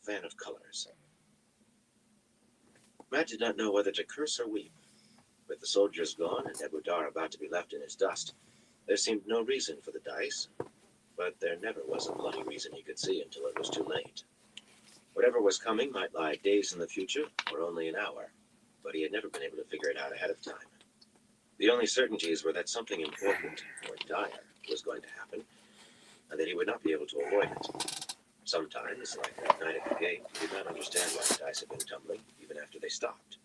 fan of colors. Matt did not know whether to curse or weep. With the soldiers gone and Ebudar about to be left in his dust, there seemed no reason for the dice, but there never was a bloody reason he could see until it was too late. Whatever was coming might lie days in the future or only an hour, but he had never been able to figure it out ahead of time. The only certainties were that something important or dire was going to happen, and that he would not be able to avoid it. Sometimes, like that night at the gate, he did not understand why the dice had been tumbling, even after they stopped.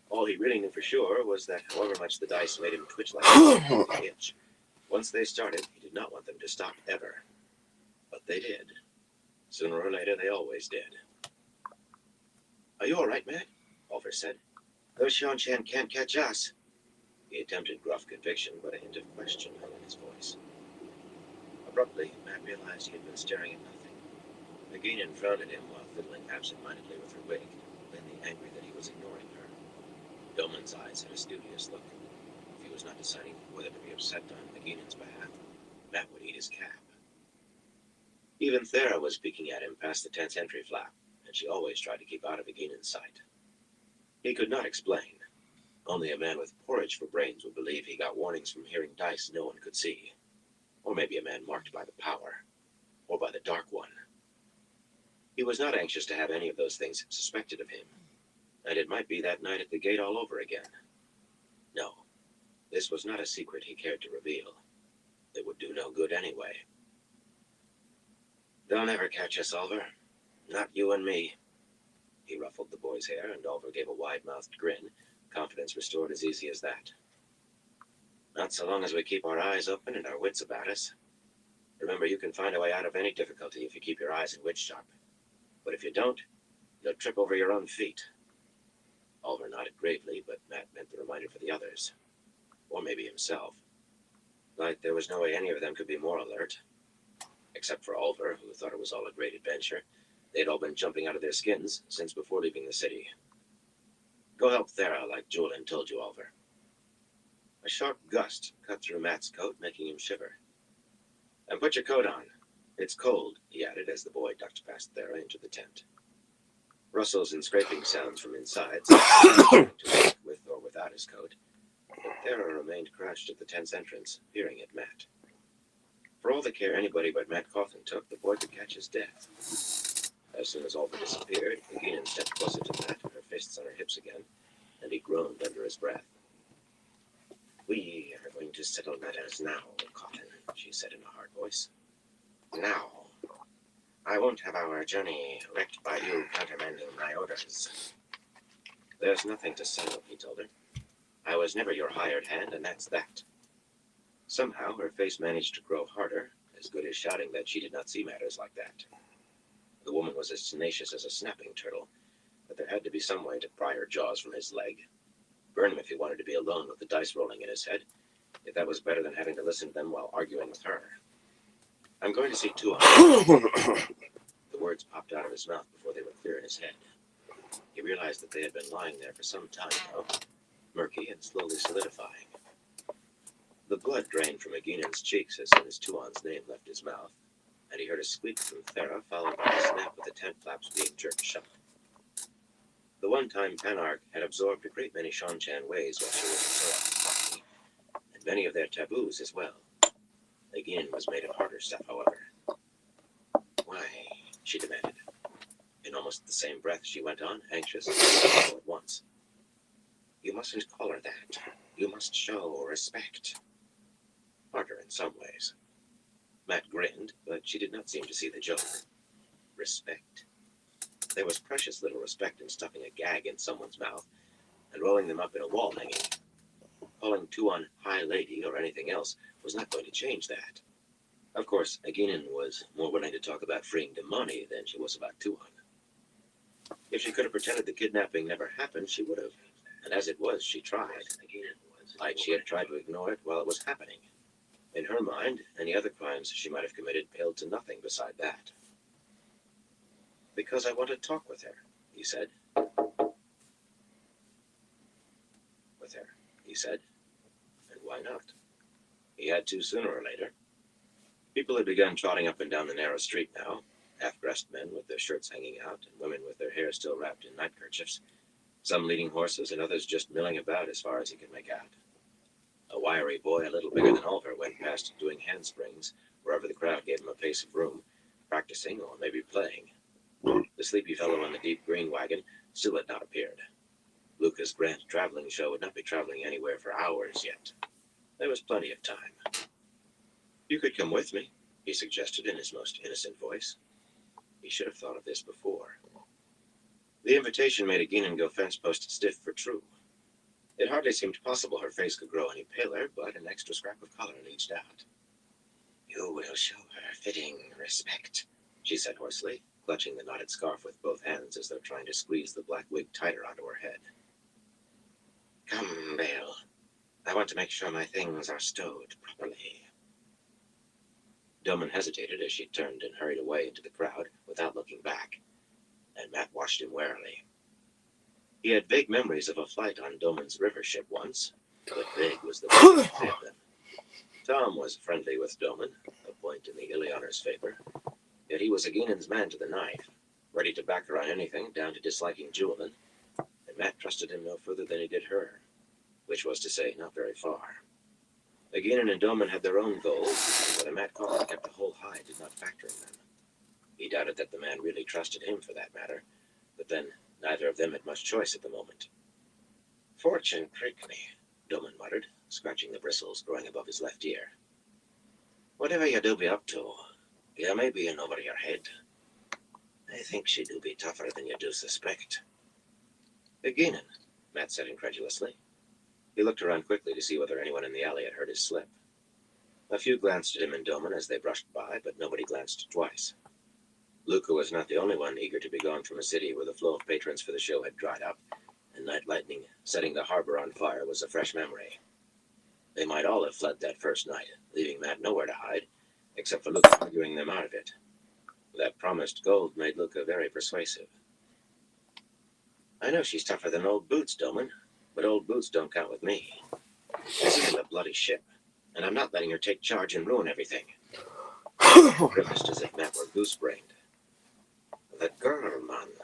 All he really knew for sure was that however much the dice made him twitch like an itch, once they started, he did not want them to stop ever. But they did. Sooner or later, they always did. "Are you all right, Matt?" Oliver said. "Those Sean-Chan can't catch us." He attempted gruff conviction, but a hint of question hung in his voice. Abruptly, Matt realized he had been staring at nothing. Naginin frowned at him while fiddling absent-mindedly with her wig, plainly angry that he was ignoring her. Doman's eyes had a studious look. If he was not deciding whether to be upset on Naginin's behalf, Matt would eat his cap. Even Thera was peeking at him past the tent's entry flap, and she always tried to keep out of Naginin's sight. He could not explain. Only a man with porridge for brains would believe he got warnings from hearing dice no one could see. Or maybe a man marked by the power, or by the Dark One. He was not anxious to have any of those things suspected of him, and it might be that night at the gate all over again. No, this was not a secret he cared to reveal. It would do no good anyway. "They'll never catch us, Oliver. Not you and me." He ruffled the boy's hair, and Oliver gave a wide-mouthed grin, confidence restored as easy as that. "Not so long as we keep our eyes open and our wits about us. Remember, you can find a way out of any difficulty if you keep your eyes and wits sharp. But if you don't, you'll trip over your own feet." Oliver nodded gravely, but Matt meant the reminder for the others. Or maybe himself. Like there was no way any of them could be more alert. Except for Oliver, who thought it was all a great adventure. They'd all been jumping out of their skins since before leaving the city. "Go help Thera, like Julian told you, Oliver." A sharp gust cut through Matt's coat, making him shiver. "And put your coat on. It's cold," he added as the boy ducked past Thera into the tent. Rustles and scraping sounds from inside, with or without his coat, but Thera remained crouched at the tent's entrance, peering at Matt. For all the care anybody but Matt Coughlin took, the boy could catch his death. As soon as Oliver disappeared, Naginin stepped closer to Matt, her fists on her hips again, and he groaned under his breath. "We are going to settle matters now, Coughlin," she said in a hard voice. "Now. I won't have our journey wrecked by you countermanding my orders." "There's nothing to settle," he told her. "I was never your hired hand, and that's that." Somehow her face managed to grow harder, as good as shouting that she did not see matters like that. The woman was as tenacious as a snapping turtle, but there had to be some way to pry her jaws from his leg. Burn him if he wanted to be alone with the dice rolling in his head, if that was better than having to listen to them while arguing with her. "I'm going to see Tuan." The words popped out of his mouth before they were clear in his head. He realized that they had been lying there for some time now, murky and slowly solidifying. The blood drained from Naginin's cheeks as soon as Tuan's name left his mouth, and he heard a squeak from Thera, followed by a snap of the tent flaps being jerked shut. The one-time Panarch had absorbed a great many Sean-Chan ways while she was in and many of their taboos as well. Naginin was made of harder stuff, however. "Why?" she demanded. In almost the same breath, she went on, anxious, all at once. "You mustn't call her that. You must show respect." Harder in some ways. Matt grinned, but she did not seem to see the joke. Respect. There was precious little respect in stuffing a gag in someone's mouth and rolling them up in a wall hanging. Calling Tuan High Lady or anything else was not going to change that. Of course, Naginin was more willing to talk about freeing Demani than she was about Tuan. If she could have pretended the kidnapping never happened, she would have. And as it was, she tried. Like she had tried to ignore it while it was happening. In her mind, any other crimes she might have committed paled to nothing beside that. "Because I want to talk with her," he said. "With her," he said. And why not? He had to sooner or later. People had begun trotting up and down the narrow street now, half-dressed men with their shirts hanging out, and women with their hair still wrapped in nightkerchiefs, some leading horses and others just milling about as far as he could make out. A wiry boy a little bigger than Oliver went past doing handsprings wherever the crowd gave him a pace of room, practicing or maybe playing. The sleepy fellow in the deep green wagon still had not appeared. Luca's grand traveling show would not be traveling anywhere for hours yet. There was plenty of time. "You could come with me," he suggested in his most innocent voice. He should have thought of this before. The invitation made Aginin go fence post stiff for True. It hardly seemed possible her face could grow any paler, but an extra scrap of color leached out. "You will show her fitting respect," she said hoarsely, clutching the knotted scarf with both hands as though trying to squeeze the black wig tighter onto her head. "Come, Bale. I want to make sure my things are stowed properly." Doman hesitated as she turned and hurried away into the crowd without looking back, and Matt watched him warily. He had vague memories of a flight on Doman's river ship once, but vague was the way he saved them. Tom was friendly with Doman, a point in the Ilianer's favor, yet he was Aginin's man to the knife, ready to back her on anything down to disliking Julian, and Matt trusted him no further than he did her, which was to say, not very far. Aginin and Doman had their own goals, and whether Matt Coughlin kept a whole hide did not factor in them. He doubted that the man really trusted him for that matter, but then neither of them had much choice at the moment. "Fortune prick me," Doman muttered, scratching the bristles growing above his left ear. "Whatever you do be up to, you may be in over your head. I think she do be tougher than you do suspect." "Aginin," Matt said incredulously. He looked around quickly to see whether anyone in the alley had heard his slip. A few glanced at him and Doman as they brushed by, but nobody glanced twice. Luca was not the only one eager to be gone from a city where the flow of patrons for the show had dried up, and night lightning setting the harbor on fire was a fresh memory. They might all have fled that first night, leaving Matt nowhere to hide, except for Luca arguing them out of it. That promised gold made Luca very persuasive. "I know she's tougher than old boots, Doman, but old boots don't count with me. This isn't a bloody ship, and I'm not letting her take charge and ruin everything." He grimaced as if Matt were goose-brained. "The girl, man.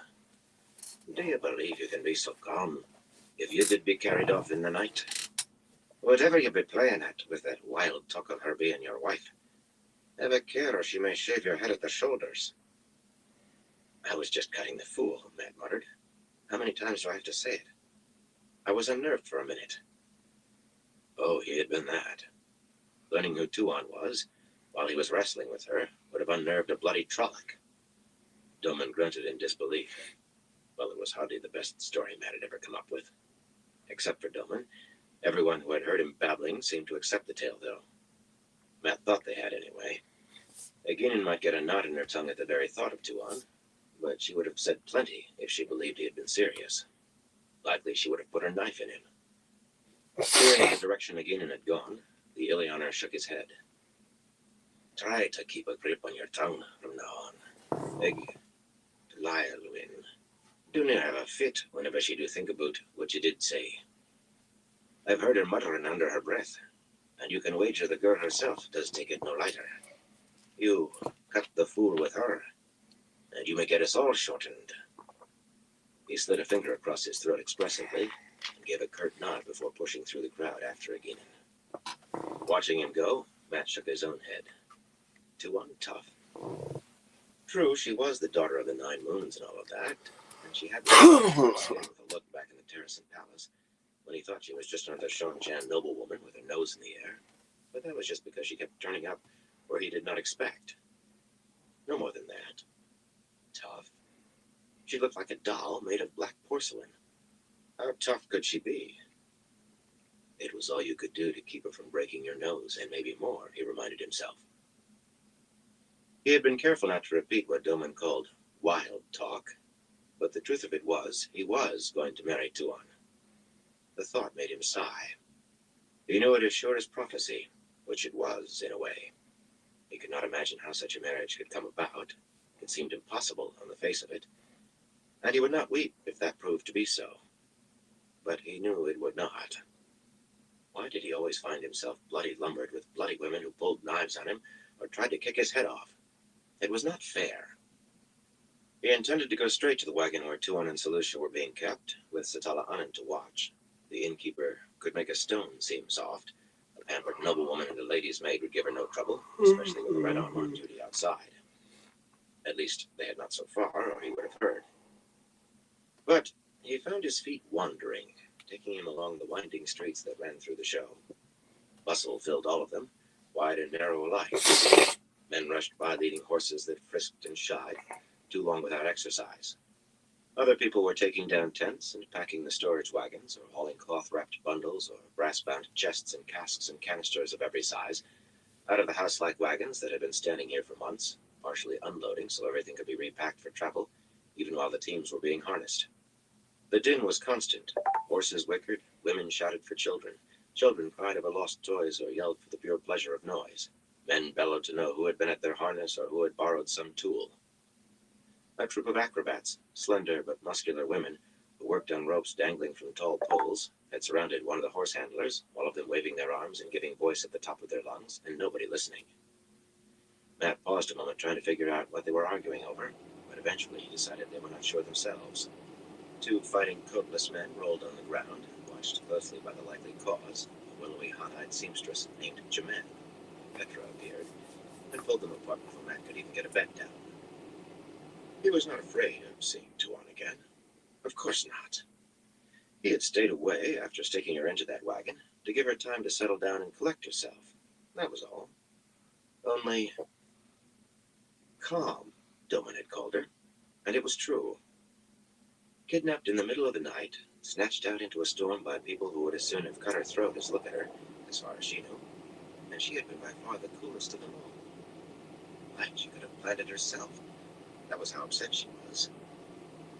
Do you believe you can be so calm if you did be carried off in the night? Whatever you be playing at with that wild talk of her being your wife, have a care or she may shave your head at the shoulders." "I was just cutting the fool," Matt muttered. "How many times do I have to say it? I was unnerved for a minute." Oh, he had been that. Learning who Tuan was, while he was wrestling with her, would have unnerved a bloody Trolloc. Doman grunted in disbelief. Well, it was hardly the best story Matt had ever come up with. Except for Doman, everyone who had heard him babbling seemed to accept the tale, though. Matt thought they had, anyway. Aginin might get a knot in her tongue at the very thought of Tuan, but she would have said plenty if she believed he had been serious. Likely she would have put her knife in him. Steering in the direction Aginin had gone, the Ilianer shook his head. "Try to keep a grip on your tongue from now on. Egg, Lyle win. Do not have a fit whenever she do think about what you did say. I've heard her muttering under her breath, and you can wager the girl herself does take it no lighter. You cut the fool with her, and you may get us all shortened." He slid a finger across his throat expressively and gave a curt nod before pushing through the crowd after Aginin. Watching him go, Matt shook his own head. Tuan tough. True, she was the daughter of the 9 moons and all of that, and she had with a look back in the Terracin Palace when he thought she was just another Shon-Jan noblewoman with her nose in the air, but that was just because she kept turning up where he did not expect. No more than that. Tough. She looked like a doll made of black porcelain. How tough could she be? It was all you could do to keep her from breaking your nose, and maybe more, he reminded himself. He had been careful not to repeat what Doman called wild talk, but the truth of it was, he was going to marry Tuan. The thought made him sigh. He knew it as sure as prophecy, which it was, in a way. He could not imagine how such a marriage could come about. It seemed impossible on the face of it, and he would not weep if that proved to be so. But he knew it would not. Why did he always find himself bloody lumbered with bloody women who pulled knives on him or tried to kick his head off? It was not fair. He intended to go straight to the wagon where Tuon and Selucia were being kept, with Satala Anand to watch. The innkeeper could make a stone seem soft. A pampered noblewoman and a lady's maid would give her no trouble, especially with a red arm on duty outside. At least, they had not so far, or he would have heard. But he found his feet wandering, taking him along the winding streets that ran through the show. Bustle filled all of them, wide and narrow alike. Men rushed by leading horses that frisked and shied, too long without exercise. Other people were taking down tents and packing the storage wagons, or hauling cloth-wrapped bundles or brass-bound chests and casks and canisters of every size out of the house-like wagons that had been standing here for months, partially unloading so everything could be repacked for travel, even while the teams were being harnessed. The din was constant. Horses whickered, women shouted for children. Children cried over lost toys or yelled for the pure pleasure of noise. Men bellowed to know who had been at their harness or who had borrowed some tool. A troop of acrobats, slender but muscular women, who worked on ropes dangling from tall poles, had surrounded one of the horse handlers, all of them waving their arms and giving voice at the top of their lungs, and nobody listening. Matt paused a moment trying to figure out what they were arguing over, but eventually he decided they were not sure themselves. Two fighting coatless men rolled on the ground, watched closely by the likely cause. A willowy, hot-eyed seamstress named Jaman. Petra appeared, and pulled them apart before Matt could even get a bet down. He was not afraid of seeing Tuon again. Of course not. He had stayed away after sticking her into that wagon to give her time to settle down and collect herself. That was all. Only calm, Doman had called her, and it was true. Kidnapped in the middle of the night, snatched out into a storm by people who would as soon have cut her throat as look at her, as far as she knew, and she had been by far the coolest of them all. Why, she could have planned it herself. That was how upset she was.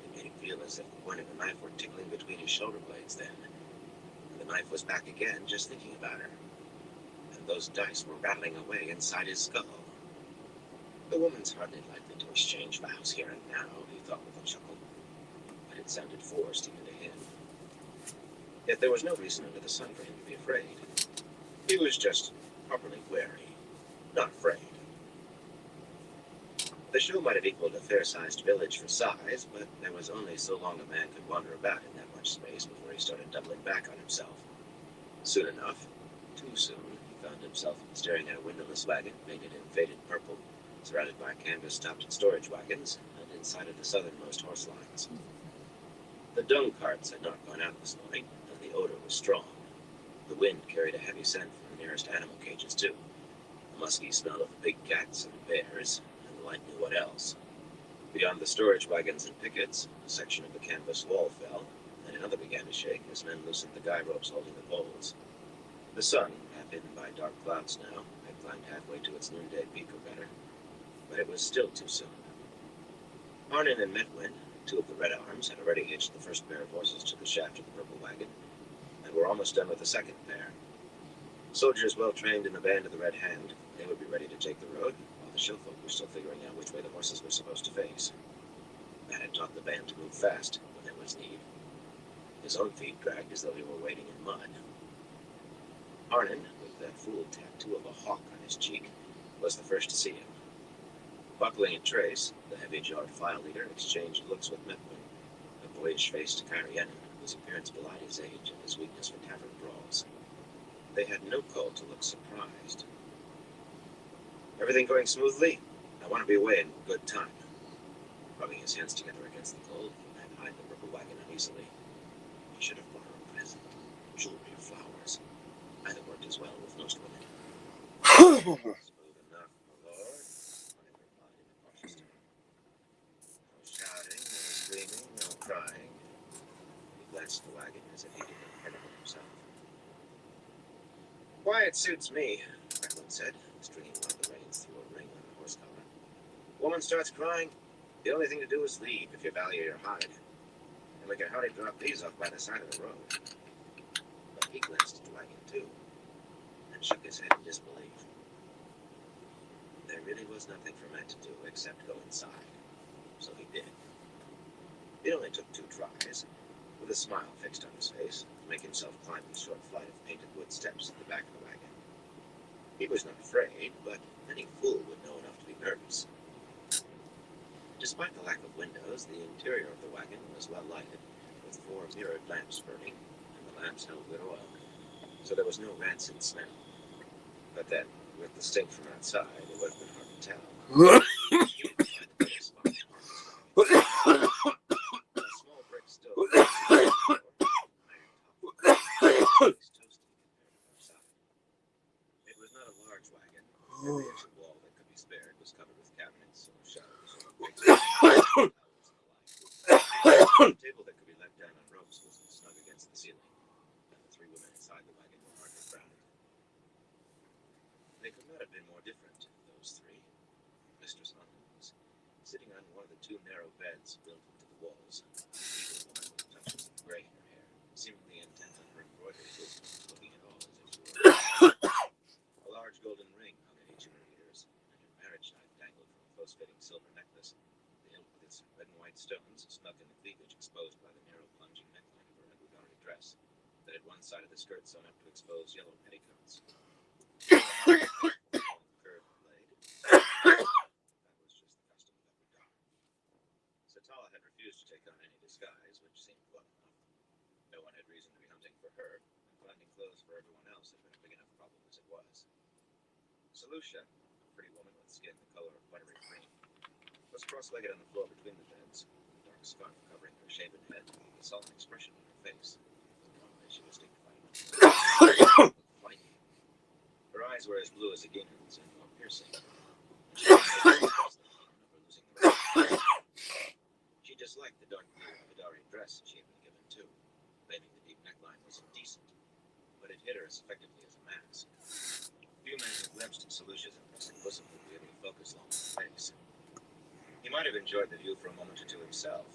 It made him feel as if the point of the knife were tickling between his shoulder blades then, and the knife was back again just thinking about her, and those dice were rattling away inside his skull. The woman's hardly likely to exchange vows here and now, he thought with a chuckle. But it sounded forced even to him. Yet there was no reason under the sun for him to be afraid. He was just properly wary, not afraid. The show might have equaled a fair-sized village for size, but there was only so long a man could wander about in that much space before he started doubling back on himself. Soon enough, too soon, he found himself staring at a windowless wagon painted in faded purple, surrounded by canvas-topped storage wagons, and inside of the southernmost horse lines. The dung carts had not gone out this morning, and the odor was strong. The wind carried a heavy scent from the nearest animal cages, too. The musky smell of big cats and bears, and light knew what else. Beyond the storage wagons and pickets, a section of the canvas wall fell, and another began to shake as men loosened the guy ropes holding the poles. The sun, half hidden by dark clouds now, had climbed halfway to its noonday peak or better, but it was still too soon. Arnon and Medwin, two of the Red Arms, had already hitched the first pair of horses to the shaft of the purple wagon, and were almost done with the second pair. Soldiers well trained in the band of the Red Hand, they would be ready to take the road, while the showfolk were still figuring out which way the horses were supposed to face. Matt had taught the band to move fast when there was need. His own feet dragged as though he were wading in mud. Arnon, with that fool tattoo of a hawk on his cheek, was the first to see him. Buckling at Trace, the heavy-jawed file leader exchanged looks with Medwin, a boyish-faced Kyrienan whose appearance belied his age and his weakness for tavern brawls. They had no call to look surprised. "Everything going smoothly? I want to be away in good time." Rubbing his hands together against the cold, Matt eyed the purple wagon uneasily. He should have bought her a present, jewelry or flowers. Either worked as well with most women. "Smooth enough, my lord," Arnon replied in a cautious tone. "No shouting, no screaming, no crying." He glanced at the wagon as if he did not care about himself. "Quiet suits me," Medwin said, stringing one of the reins through a ring on the horse collar. "Woman starts crying, the only thing to do is leave if you value your hide. And we can hardly drop these off by the side of the road." But he glanced at the wagon, too, and shook his head in disbelief. There really was nothing for Matt to do except go inside. So he did. It only took 2 tries, with a smile fixed on his face, to make himself climb the short flight of painted wood steps at the back of the wagon. He was not afraid, but any fool would know enough to be nervous. Despite the lack of windows, the interior of the wagon was well lighted, with 4 mirrored lamps burning, and the lamps held good oil, so there was no rancid smell. But then, with the stink from outside, it would have been hard to tell. She didn't find the biggest spot to park his wagon. A small brick stove, iron top, was toasty compared to outside. It was not a large wagon. Every inch of wall that could be spared was covered with cabinets or shelves or big towels and the like. A table that could be let down on ropes was snug against the ceiling, and the 3 women inside the wagon were hardly crowded. They could not have been more different, those 3. Mistress Hunt was sitting on one of the 2 narrow beds built into the walls, a feeble woman with touches of gray in her hair, seemingly intent on her embroidery, looking at all as if she were a large golden ring hung at each of her ears, and her marriage knife dangled from a close-fitting silver necklace. The hilt with its red and white stones, snug in the cleavage exposed by the narrow plunging neckline of her embroidery dress, that had one side of the skirt sewn up to expose yellow petticoats. Curved blade. That was just the custom of Ecuador. Satala had refused to take on any disguise, which seemed well enough. No one had reason to be hunting for her, and finding clothes for everyone else had been a big enough problem as it was. Solution, a pretty woman with skin the color of buttery cream, was cross-legged on the floor between the beds, a dark scarf covering her shaven head, with a sullen expression on her face. Normally she was dignified enough to flighty. Her eyes were as blue as a demon's and more piercing. She disliked the dark blue Avidari dress she had been given too, claiming the deep neckline was indecent, but it hid her as effectively as a mask. Few men who glimpsed Solution's impressive bosom would be able to focus long on her face. He might have enjoyed the view for a moment or two himself,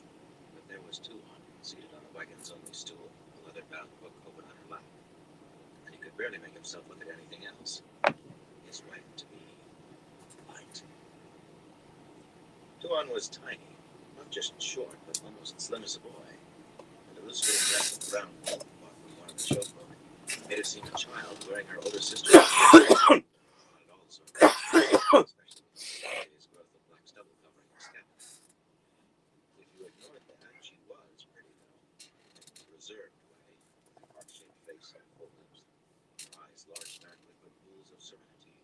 but there was Tuan, seated on the wagon's only stool, a leather-bound book open on her lap, and he could barely make himself look at anything else. His wife to be light. Tuan was tiny, not just short, but almost slim as a boy, and a loose-fitting dress with brown wool bought from one of the showfolk made her seem a child wearing her older sister's not at all sort of especially with his growth of black stubble covering her scalp. If you ignored that, she was pretty, though, in a reserved way, with her heart-shaped face and full lips, her eyes large, dark, liquid pools of serenity.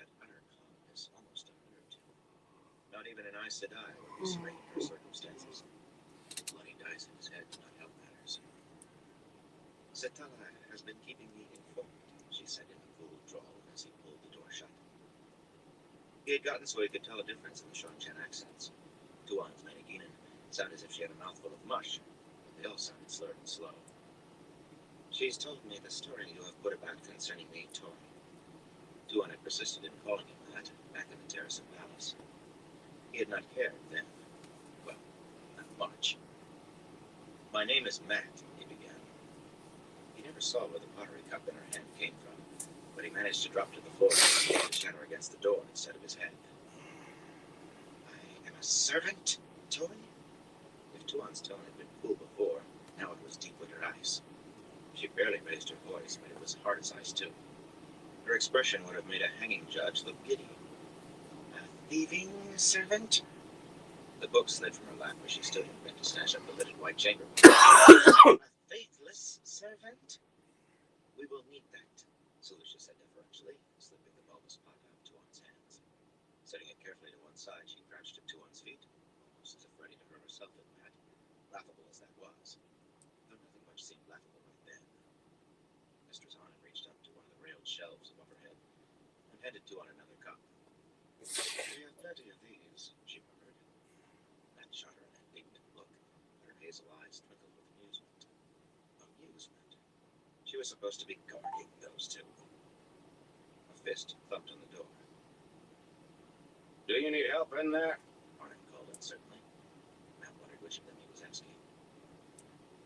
That utter calmness almost unnerved him. Not even an Aes Sedai would be serene in her circumstances. The bloody dice in his head did not help matters. Satala has been keeping me informed, she said in a cool drawl as he pulled the door shut. He had gotten so he could tell a difference in the Shang-Chen accents. Tuan's Managinin sounded as if she had a mouthful of mush, but they all sounded slurred and slow. She's told me the story you have put about concerning me, Tori. Tuan had persisted in calling him that back in the Terrace of Palace. He had not cared then. Well, not much. My name is Matt, he began. He never saw where the pottery cup in her hand came from, but he managed to drop to the floor and shatter against the door instead of his head. I am a servant, Tori? If Tuan's tone had been cool before, now it was deep under ice. She barely raised her voice, but it was hard as ice too. Her expression would have made a hanging judge look giddy. A thieving servant? The book slid from her lap as she stood and bent to snatch up the lidded white chamber. A faithless servant? We will need that, Solution said deferentially, slipping the bulbous pot out of Tuan's hands. Setting it carefully to one side, she crouched at Tuan's feet, almost as if ready to hurl herself at Matt, laughable as that was. Though nothing much seemed laughable right then. Mistress Anna reached up to one of the railed shelves above her head and handed Tuan another cup. We have plenty of these, she murmured. Matt shot her an indignant look, and her hazel eyes twinkled with amusement. Amusement? She was supposed to be guarding those 2. A fist thumped on the door. Do you need help in there? Arnon called uncertainly. Matt wondered which of them he was asking.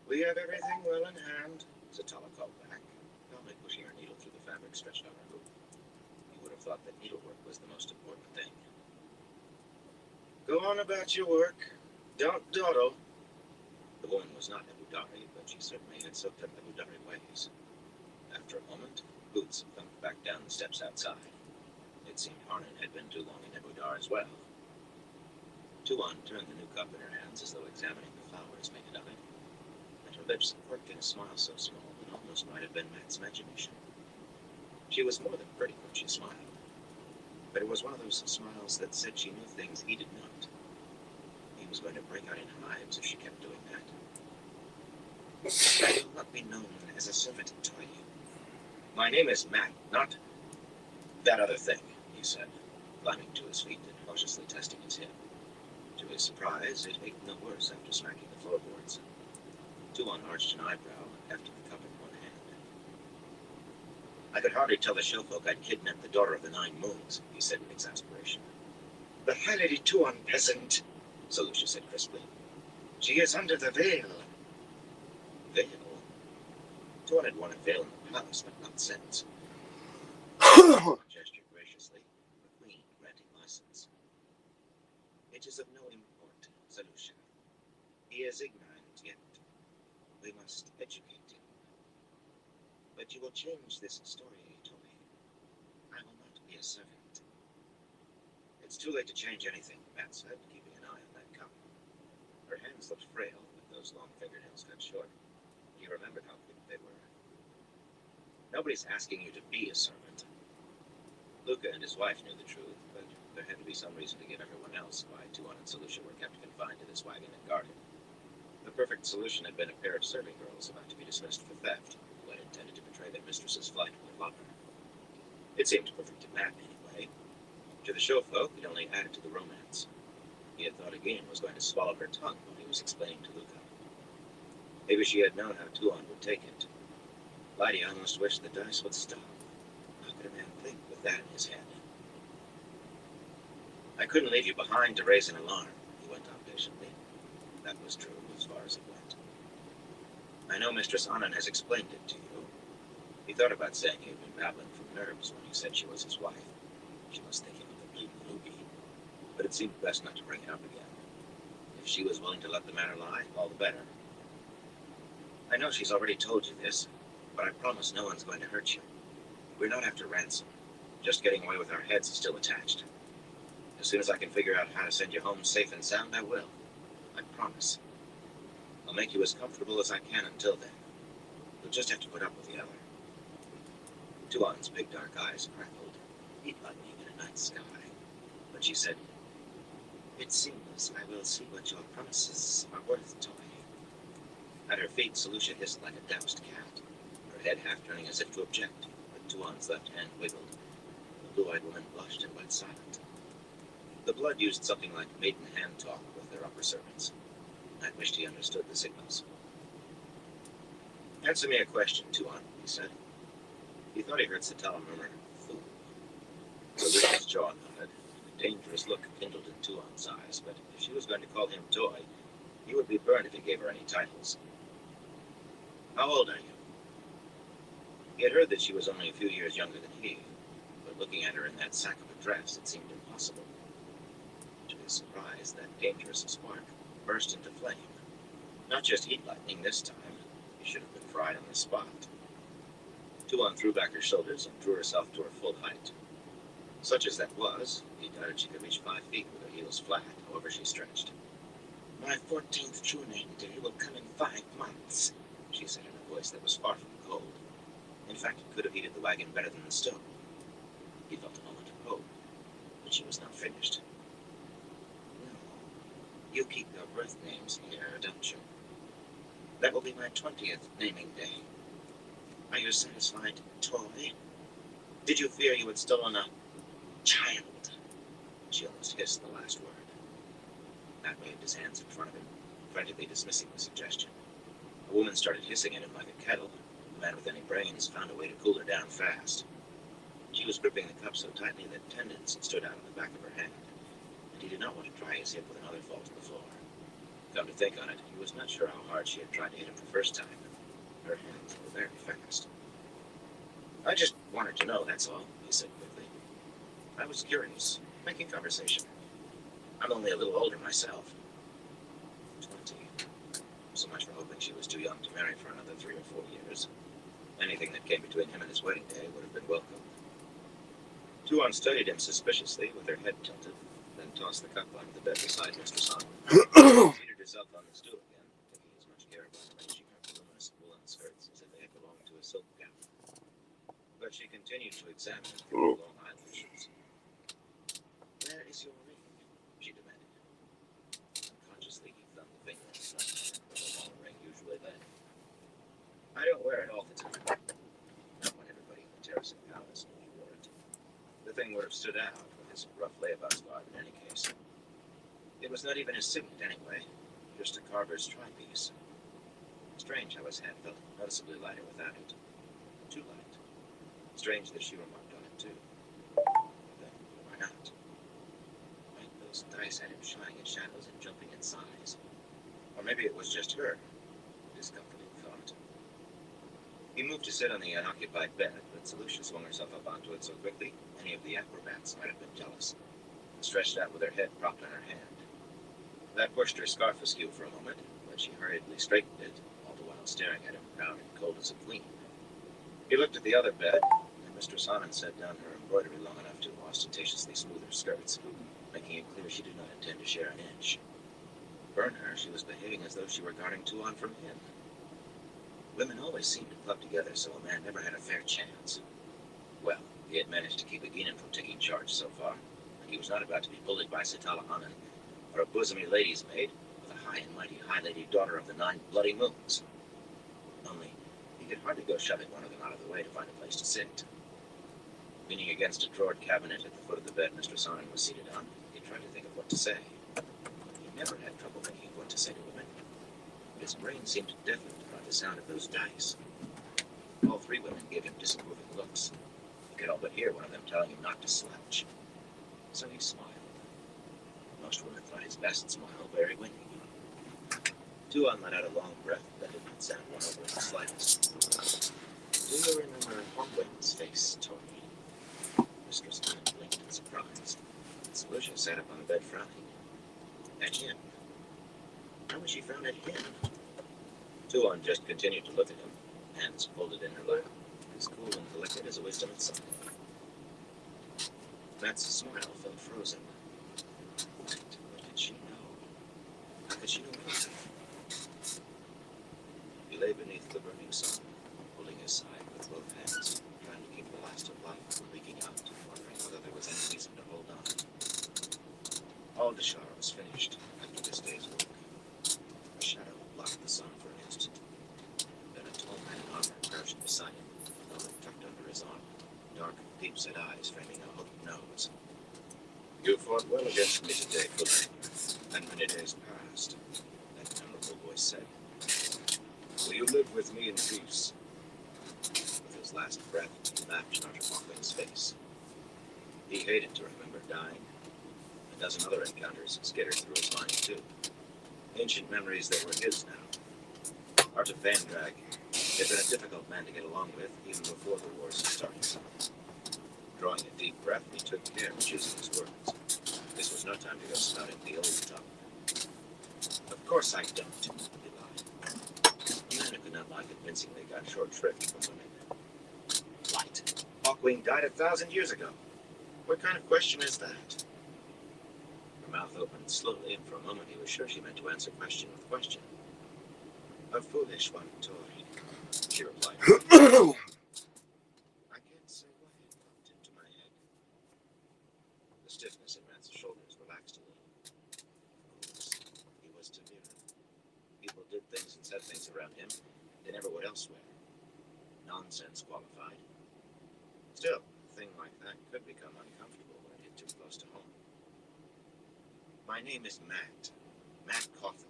We have everything well in hand, Satala called back, calmly pushing her needle through the fabric stretched on her hoop. You would have thought that needlework was the most important thing. Go on about your work. Don't dawdle. The woman was not Ebudari, but she certainly had soaked up Ebudari ways. After a moment, boots thumped back down the steps outside. It seemed Arnon had been too long in Ebudar as well. Tuan turned the new cup in her hands as though examining the flowers made of it, and her lips quirked in a smile so small it almost might have been Matt's imagination. She was more than pretty when she smiled, but it was one of those smiles that said she knew things he did not. He was going to break out in hives if she kept doing that. I will not be known as a servant to you. My name is Matt, not that other thing, he said, climbing to his feet and cautiously testing his hip. To his surprise, it ached no worse after smacking the floorboards. Tuan arched an eyebrow and hefted the cup in one hand. I could hardly tell the showfolk I'd kidnapped the daughter of the Nine Moons, he said in exasperation. The High Lady Tuan, peasant, Selucia said crisply. She is under the veil. Veil? Tuan had worn a veil in the palace, but not since. Gestured graciously, the queen granting license. It is of no import, Selucia. He is ignorant, yet we must educate him. But you will change this story, Toy. I will not be a servant. It's too late to change anything, Matt said, keeping an eye on that cup. Her hands looked frail, with those long fingernails cut short. He remembered how quick they were. Nobody's asking you to be a servant. Luca and his wife knew the truth, but there had to be some reason to give everyone else why Tuan and Selucia were kept confined to this wagon and guarded. The perfect solution had been a pair of serving girls about to be dismissed for theft, who had intended to betray their mistress's flight with a lover. It seemed perfect to Matt, anyway. To the showfolk, it only added to the romance. He had thought Aegin was going to swallow her tongue when he was explaining to Luca. Maybe she had known how Tuan would take it. Lydia almost wished the dice would stop. How could a man think with that in his head? I couldn't leave you behind to raise an alarm, he went on patiently. That was true as far as it went. I know Mistress Annan has explained it to you. He thought about saying he'd been babbling from nerves when you said she was his wife. She must think him a complete loogie. But it seemed best not to bring it up again. If she was willing to let the matter lie, all the better. I know she's already told you this, but I promise no one's going to hurt you. We're not after ransom. Just getting away with our heads still attached. As soon as I can figure out how to send you home safe and sound, I will. I promise. I'll make you as comfortable as I can until then. You'll just have to put up with the other. Tuan's big dark eyes crackled, heat lightning in a night sky. But she said, it seems I will see what your promises are worth, Toy. At her feet, Selucia hissed like a doused cat, her head half turning as if to object, but Tuan's left hand wiggled. The blue-eyed woman blushed and went silent. The blood used something like maiden hand talk with their upper servants. I wished he understood the signals. Answer me a question, Tuan, he said. He thought he heard Satella murmur, fool. Selucia's jaw nodded. A dangerous look kindled in Tuan's eyes, but if she was going to call him Toy, he would be burned if he gave her any titles. How old are you? He had heard that she was only a few years younger than he, but looking at her in that sack of a dress, it seemed impossible. To his surprise, that dangerous spark burst into flame. Not just heat lightning this time. He should have been fried on the spot. Tuan threw back her shoulders and drew herself to her full height. Such as that was, he doubted she could reach 5 feet with her heels flat, however she stretched. My 14th true name day will come in 5 months, she said in a voice that was far from cold. In fact, it could have heated the wagon better than the stove. He felt a moment of hope, but she was not finished. No, you keep your birth names here, don't you? That will be my 20th naming day. Are you satisfied, Toy? Did you fear you had stolen a child? She almost hissed the last word. Matt waved his hands in front of him, frantically dismissing the suggestion. A woman started hissing at him like a kettle. The man with any brains found a way to cool her down fast. She was gripping the cup so tightly that tendons stood out on the back of her hand, and he did not want to try his hip with another fall to the floor. Come to think on it, he was not sure how hard she had tried to hit him the first time. Her hands were very fast. I just wanted to know, that's all, he said quickly. I was curious, making conversation. I'm only a little older myself. 20. So much for hoping she was too young to marry for another 3 or 4 years. Anything that came between him and his wedding day would have been welcome. Tuan studied him suspiciously, with her head tilted, then and tossed the cup onto the bed beside Mr. Son. Seated herself on the stool again, taking as much care about arranging her voluminous woolen skirts as if they had belonged to a silk gown. But she continued to examine it through long eyelashes. "Where is your ring?" she demanded. Unconsciously, he thumbed the finger on his left hand where the long ring usually lay. "I don't wear it all the time. Not when everybody in the terracing palace knew you wore it." The thing would have stood out with his rough layabouts garb in any case. It was not even his signet anyway, just a carver's tri-piece. Strange how his hand felt noticeably lighter without it. Too light. Strange that she remarked on it too. Then why not? Why those dice had him shying at shadows and jumping in size? Or maybe it was just her. Discomforting thought. He moved to sit on the unoccupied bed, but Solucia swung herself up onto it so quickly any of the acrobats might have been jealous, and stretched out with her head propped on her hand. That pushed her scarf askew for a moment, but she hurriedly straightened it, all the while staring at him, proud and cold as a queen. He looked at the other bed, and Mistress Anand set down her embroidery long enough to ostentatiously smooth her skirts, making it clear she did not intend to share an inch. Burn her, she was behaving as though she were guarding Tuan from him. Women always seemed to club together, so a man never had a fair chance. Well, he had managed to keep Aginan from taking charge so far, and he was not about to be bullied by Sitala Anand, or a bosomy lady's maid, with a high and mighty high lady daughter of the 9 bloody moons. Only, he could hardly go shoving one of them out of the way to find a place to sit. Leaning against a drawered cabinet at the foot of the bed Mr. Sonnen was seated on, he tried to think of what to say. He never had trouble thinking of what to say to women. His brain seemed deafened by the sound of those dice. All 3 women gave him disapproving looks. He could all but hear one of them telling him not to slouch. So he smiled. Most women thought his best smile very winning. Tuan let out a long breath that did not sound one over in the slightest. "Do you remember Hongwen's face, Tori?" Mistress Anand blinked in surprise. Solucia sat up on the bed frowning. At him? How was she frowned at him? Tuan just continued to look at him, hands folded in her lap, as cool and collected as a wisdom itself. Matt's smile felt frozen. What did she know? How could she know anything? He lay beneath the burning sun, holding his side with both hands, trying to keep the last of life from leaking out, wondering whether there was any reason to hold on. All Deshara was finished after this day's work. A shadow blocked the sun for an instant. Then a tall man in armor crouched beside him, a helmet tucked under his arm, dark, deep-set eyes framing a hooked nose. "You fought well against me today, Fulani, and many days passed," that memorable voice said. "Will you live with me in peace?" With his last breath, he laughed in Arthur Falkland's face. He hated to remember dying. A dozen other encounters skittered through his mind, too. Ancient memories that were his now. Arthur Van Drag had been a difficult man to get along with even before the wars started. Drawing a deep breath, he took care of choosing his words. This was no time to go spouting the old stuff. "Of course I don't," he lied. The man who could not lie convincingly got short shrift from women. "Light. Hawkwing died 1,000 years ago. What kind of question is that?" Her mouth opened slowly, and for a moment he was sure she meant to answer question with question. "A foolish one, Tori," she replied. "I can't say why it popped into my head." The stiffness in Matt's shoulders relaxed a little. Of course, he was Tavira. People did things and said things around him they never would elsewhere. Nonsense qualified. Still, a thing like that could become uncomfortable when it hit too close to home. "My name is Matt. Matt Coffin."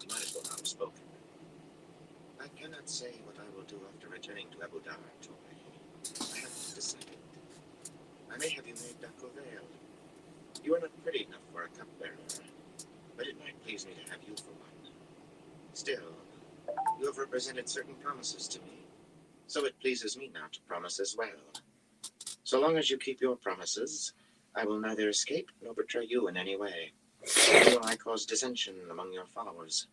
He might as well not have spoken. "I cannot say what I will do after returning to Abu Dhar, Tori. I haven't decided. I may have you made Dako Vale. You are not pretty enough for a cupbearer, but it might please me to have you for one. Still, you have represented certain promises to me, so it pleases me now to promise as well. So long as you keep your promises, I will neither escape nor betray you in any way. Nor will I cause dissension among your followers.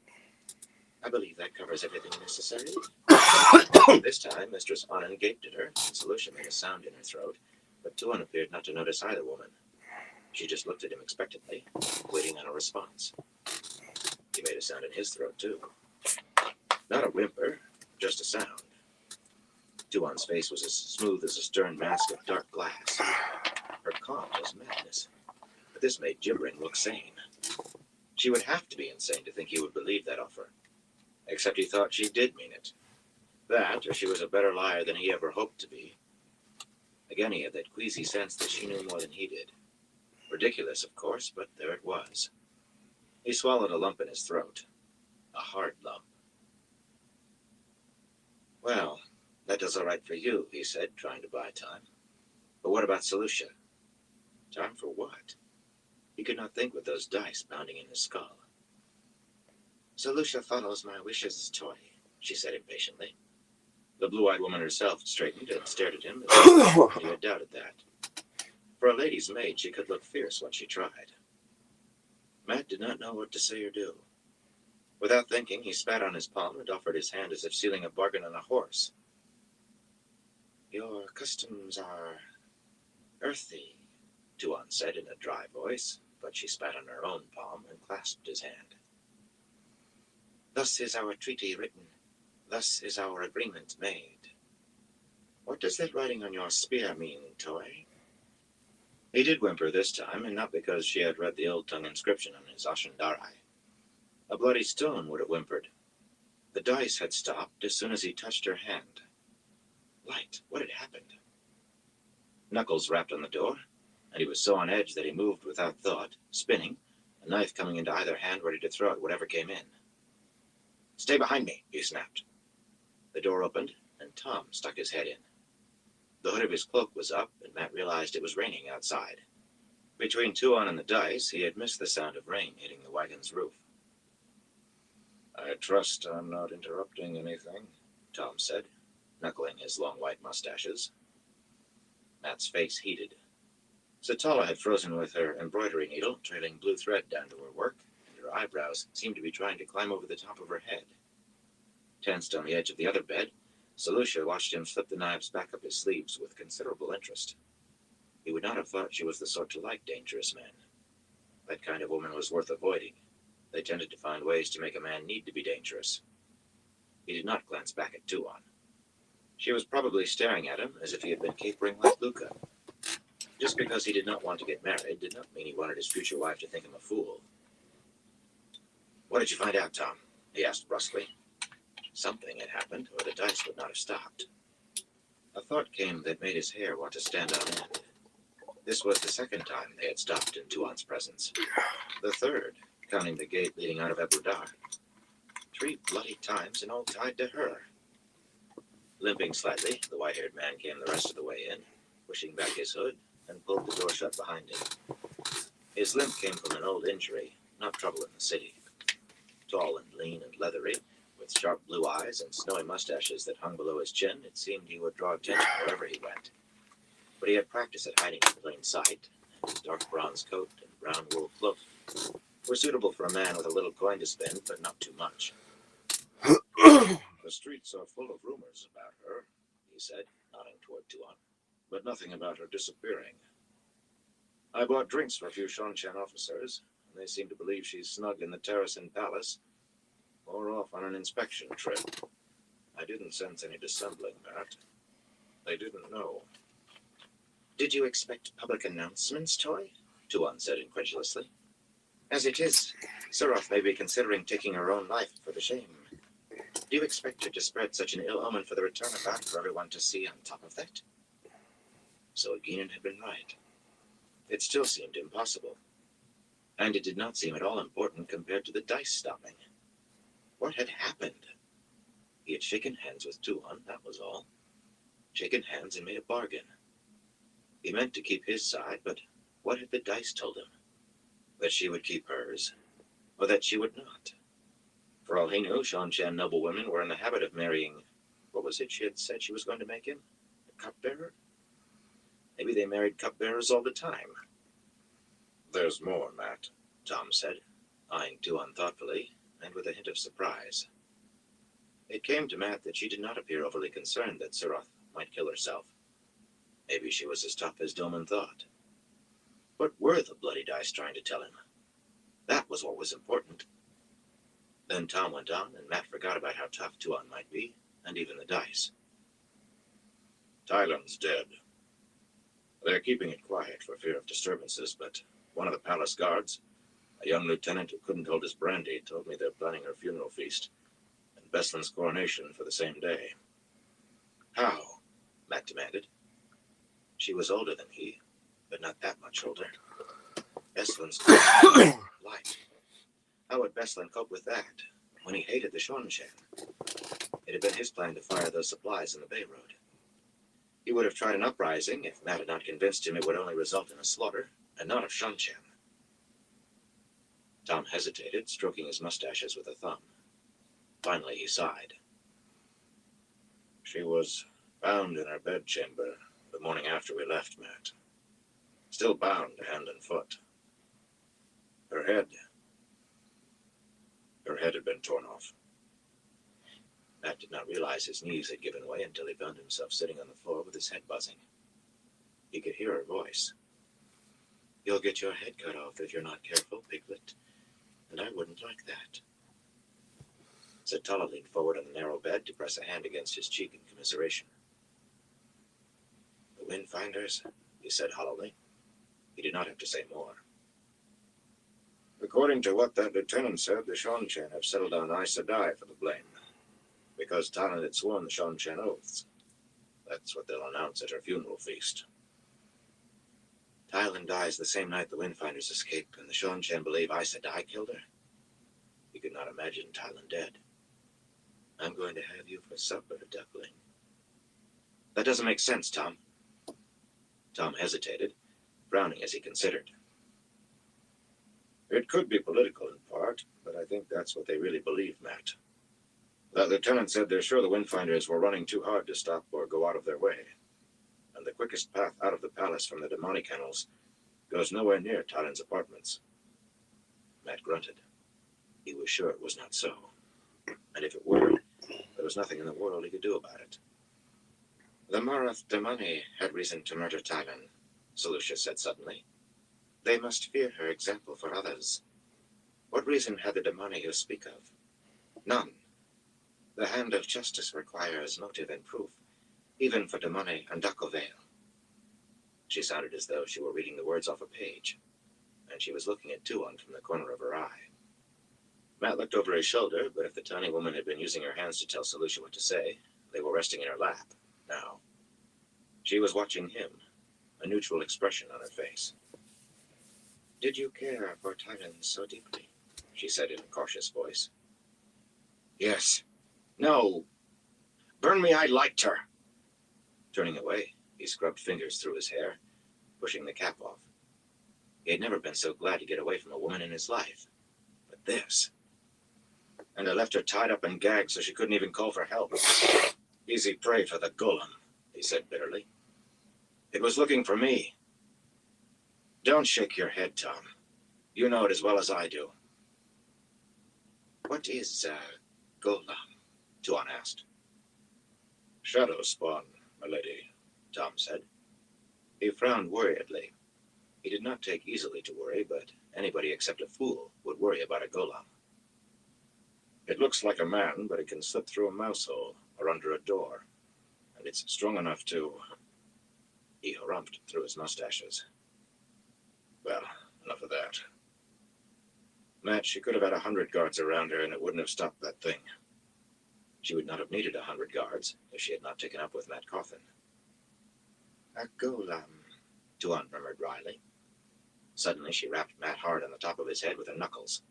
I believe that covers everything necessary." This time, Mistress Anand gaped at her, and Solucia made a sound in her throat, but Tuan appeared not to notice either woman. She just looked at him expectantly, waiting on a response. He made a sound in his throat, too. Not a whimper, just a sound. Tuon's face was as smooth as a stern mask of dark glass. Her calm was madness, but this made gibbering look sane. She would have to be insane to think he would believe that offer. Except he thought she did mean it. That, or she was a better liar than he ever hoped to be. Again, he had that queasy sense that she knew more than he did. Ridiculous, of course, but there it was. He swallowed a lump in his throat. A hard lump. Well, that does all right for you, he said, trying to buy time. But what about Solucia? Time for what? He could not think with those dice pounding in his skull. Solucia follows my wishes, Toy, she said impatiently. The blue-eyed woman herself straightened and stared at him as if he had doubted that. For a lady's maid, she could look fierce when she tried. Matt did not know what to say or do. Without thinking, he spat on his palm and offered his hand as if sealing a bargain on a horse. Your customs are earthy, Tuon said in a dry voice, but she spat on her own palm and clasped his hand. Thus is our treaty written. Thus is our agreement made. What does that writing on your spear mean, Toy? He did whimper this time, and not because she had read the old-tongue inscription on his Ashandarai. A bloody stone would have whimpered. The dice had stopped as soon as he touched her hand. Light, what had happened? Knuckles rapped on the door, and he was so on edge that he moved without thought, spinning, a knife coming into either hand ready to throw at whatever came in. Stay behind me, he snapped. The door opened, and Tom stuck his head in. The hood of his cloak was up, and Matt realized it was raining outside. Between Tuon and the dice, he had missed the sound of rain hitting the wagon's roof. I trust I'm not interrupting anything, Tom said, knuckling his long white mustaches. Matt's face heated. Satala had frozen with her embroidery needle, trailing blue thread down to her work, and her eyebrows seemed to be trying to climb over the top of her head. Tensed on the edge of the other bed, Solucia watched him slip the knives back up his sleeves with considerable interest. He would not have thought she was the sort to like dangerous men. That kind of woman was worth avoiding. They tended to find ways to make a man need to be dangerous. He did not glance back at Tuon. She was probably staring at him as if he had been capering like Luca. Just because he did not want to get married did not mean he wanted his future wife to think him a fool. What did you find out, Tom? He asked brusquely. Something had happened, or the dice would not have stopped. A thought came that made his hair want to stand on end. This was the second time they had stopped in Tuon's presence. The third, counting the gate leading out of Ebudar. 3 bloody times, and all tied to her. Limping slightly, the white-haired man came the rest of the way in, pushing back his hood, and pulled the door shut behind him. His limp came from an old injury, not trouble in the city. Tall and lean and leathery, with sharp blue eyes and snowy mustaches that hung below his chin, it seemed he would draw attention wherever he went. But he had practice at hiding in plain sight, and his dark bronze coat and brown wool cloak were suitable for a man with a little coin to spend, but not too much. The streets are full of rumors about her, he said, nodding toward Tuon, but nothing about her disappearing. I bought drinks for a few Shanshan officers, and they seem to believe she's snug in the Terracin Palace, or off on an inspection trip. I didn't sense any dissembling, Matt. They didn't know. Did you expect public announcements, Toy? Tuon said incredulously. As it is, Suroth may be considering taking her own life for the shame. Do you expect her to spread such an ill omen for the return of that for everyone to see on top of that? So Guinan had been right. It still seemed impossible. And it did not seem at all important compared to the dice stopping. What had happened? He had shaken hands with Tuon, that was all. Shaken hands and made a bargain. He meant to keep his side, but what had the dice told him? That she would keep hers, or that she would not? For all he knew, Shanshan noblewomen were in the habit of marrying, what was it she had said she was going to make him? A cupbearer? Maybe they married cupbearers all the time. There's more, Matt, Tom said, eyeing Tuon thoughtfully, and with a hint of surprise. It came to Matt that she did not appear overly concerned that Suroth might kill herself. Maybe she was as tough as Doman thought. What were the bloody dice trying to tell him? That was what was important. Then Tom went on, and Matt forgot about how tough Tuan might be, and even the dice. Tylen's dead. They're keeping it quiet for fear of disturbances, but one of the palace guards, a young lieutenant who couldn't hold his brandy, told me they're planning her funeral feast and Beslin's coronation for the same day. How? Matt demanded. She was older than he, but not that much older. Beslin's light. How would Beslin cope with that when he hated the Shonchan? It had been his plan to fire those supplies in the Bay Road. He would have tried an uprising if Matt had not convinced him it would only result in a slaughter, and not of Shonchan. Tom hesitated, stroking his mustaches with a thumb. Finally, he sighed. She was bound in her bedchamber the morning after we left, Matt. Still bound hand and foot. Her head had been torn off. Matt did not realize his knees had given way until he found himself sitting on the floor with his head buzzing. He could hear her voice. You'll get your head cut off if you're not careful, Piglet. And I wouldn't like that. Satala leaned forward on the narrow bed to press a hand against his cheek in commiseration. The Windfinders, he said hollowly. He did not have to say more. According to what that lieutenant said, the Shonchan have settled on Aes Sedai for the blame. Because Talon had sworn the Shonchan oaths. That's what they'll announce at her funeral feast. Tylan dies the same night the Windfinders escape, and the Shonchan believe Aes Sedai killed her. He could not imagine Tylan dead. I'm going to have you for supper, duckling. That doesn't make sense, Tom. Tom hesitated, frowning as he considered. It could be political in part, but I think that's what they really believe, Matt. That lieutenant said they're sure the Windfinders were running too hard to stop or go out of their way. And the quickest path out of the palace from the demonic kennels goes nowhere near Talon's apartments. Matt grunted. He was sure it was not so. And if it were, there was nothing in the world he could do about it. The Marath Damani had reason to murder Talon, Selucia said suddenly. They must fear her example for others. What reason had the Damani you speak of? None. The hand of justice requires motive and proof, even for Damani and Dakovale. She sounded as though she were reading the words off a page, and she was looking at Tuan from the corner of her eye. Matt looked over his shoulder, but if the tiny woman had been using her hands to tell Selucia what to say, they were resting in her lap, now. She was watching him, a neutral expression on her face. Did you care for Tylan so deeply? She said in a cautious voice. Yes. No. Burn me, I liked her. Turning away, he scrubbed fingers through his hair, pushing the cap off. He had never been so glad to get away from a woman in his life. But this... And I left her tied up and gagged so she couldn't even call for help. Easy prey for the golem, he said bitterly. It was looking for me. Don't shake your head, Tom. You know it as well as I do. What is, golem? Tuan asked. Shadow spawn, my lady, Tom said. He frowned worriedly. He did not take easily to worry, but anybody except a fool would worry about a golem. It looks like a man, but it can slip through a mouse hole or under a door. And it's strong enough to... He harumphed through his mustaches. Well, enough of that. Matt, she could have had 100 guards around her and it wouldn't have stopped that thing. She would not have needed 100 guards if she had not taken up with Matt Coffin. A golem, Tuan murmured wryly. Suddenly she rapped Matt hard on the top of his head with her knuckles.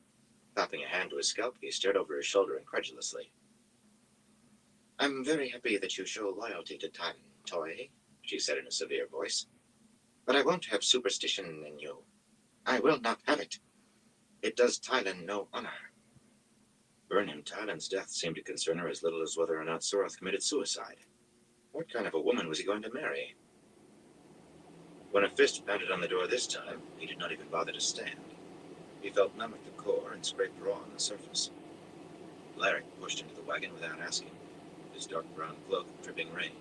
Clapping a hand to his scalp, he stared over his shoulder incredulously. I'm very happy that you show loyalty to Tan, Toy, she said in a severe voice. But I won't have superstition in you. I will not have it. It does Tylan no honor. Burn him, Tylan's death seemed to concern her as little as whether or not Surath committed suicide. What kind of a woman was he going to marry? When a fist pounded on the door this time, he did not even bother to stand. He felt numb at the core and scraped raw on the surface. Larrick pushed into the wagon without asking, his dark brown cloak dripping rain.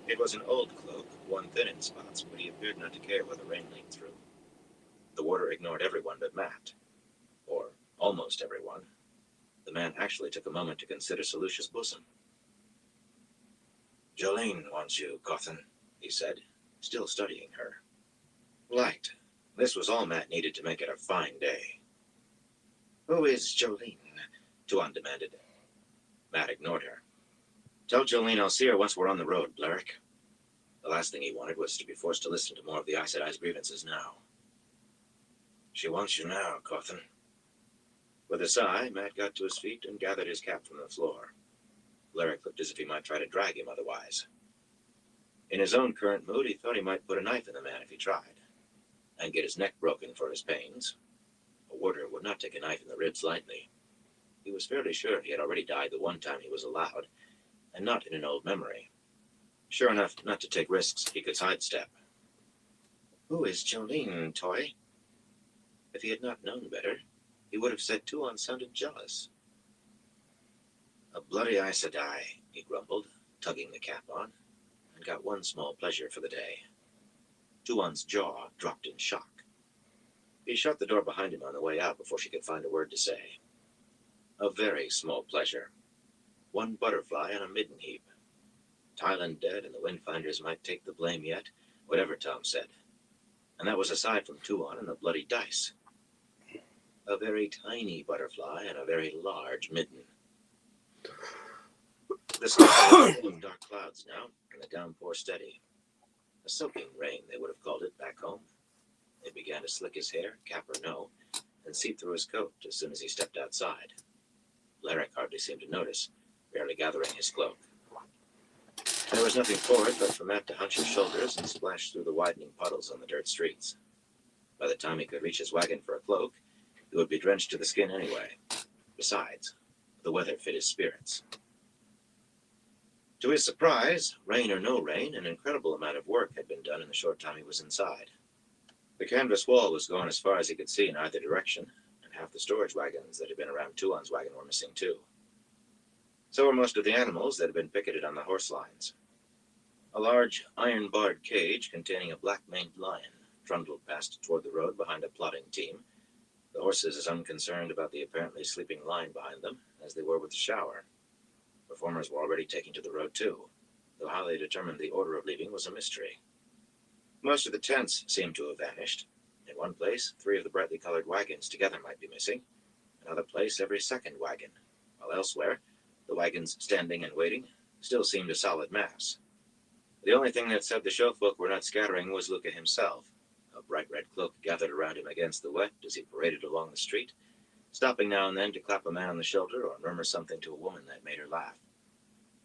It was an old cloak, worn thin in spots, but he appeared not to care where the rain leaked through. The warder ignored everyone but Matt. Or almost everyone. The man actually took a moment to consider Sir Lucius' bosom. "Jolene wants you, Cawthon," he said, still studying her. Light. This was all Matt needed to make it a fine day. "Who is Jolene?" Tuan demanded. Matt ignored her. "Tell Jolene I'll see her once we're on the road, Blerick." The last thing he wanted was to be forced to listen to more of the Aes Sedai's grievances now. "She wants you now, Cawthon." With a sigh, Matt got to his feet and gathered his cap from the floor. Blerick looked as if he might try to drag him otherwise. In his own current mood, he thought he might put a knife in the man if he tried, and get his neck broken for his pains. A warder would not take a knife in the ribs lightly. He was fairly sure he had already died the one time he was allowed, and not in an old memory. Sure enough not to take risks he could sidestep. "Who is Jolene, Toy?" If he had not known better, he would have said Tuan sounded jealous. "A bloody Aes Sedai," he grumbled, tugging the cap on, and got one small pleasure for the day. Tuan's jaw dropped in shock. He shut the door behind him on the way out before she could find a word to say. A very small pleasure. One butterfly on a midden heap. Thailand dead and the Windfinders might take the blame yet, whatever Tom said. And that was aside from Tuan and the bloody dice. A very tiny butterfly and a very large midden. The sky was full of dark clouds now, and the downpour steady. A soaking rain, they would have called it back home. It began to slick his hair, cap or no, and seep through his coat as soon as he stepped outside. Blerick hardly seemed to notice, barely gathering his cloak. There was nothing for it but for Matt to hunch his shoulders and splash through the widening puddles on the dirt streets. By the time he could reach his wagon for a cloak, he would be drenched to the skin anyway. Besides, the weather fit his spirits. To his surprise, rain or no rain, an incredible amount of work had been done in the short time he was inside. The canvas wall was gone as far as he could see in either direction, and half the storage wagons that had been around Tuan's wagon were missing too. So were most of the animals that had been picketed on the horse lines. A large iron-barred cage containing a black-maned lion trundled past toward the road behind a plodding team, the horses as unconcerned about the apparently sleeping lion behind them as they were with the shower. Performers were already taking to the road too, though how they determined the order of leaving was a mystery. Most of the tents seemed to have vanished. In one place, 3 of the brightly colored wagons together might be missing. Another place, every second wagon, while elsewhere, the wagons standing and waiting still seemed a solid mass. The only thing that said the showfolk were not scattering was Luca himself, a bright red cloak gathered around him against the wet as he paraded along the street, stopping now and then to clap a man on the shoulder or murmur something to a woman that made her laugh.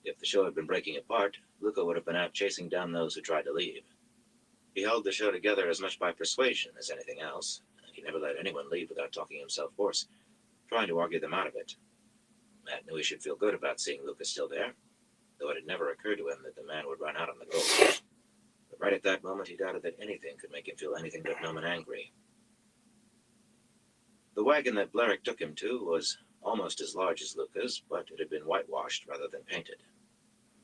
If the show had been breaking apart, Luca would have been out chasing down those who tried to leave. He held the show together as much by persuasion as anything else, and he never let anyone leave without talking himself hoarse, trying to argue them out of it. Matt knew he should feel good about seeing Luca still there, though it had never occurred to him that the man would run out on the gold. But right at that moment he doubted that anything could make him feel anything but numb and angry. The wagon that Blerick took him to was almost as large as Luca's, but it had been whitewashed rather than painted.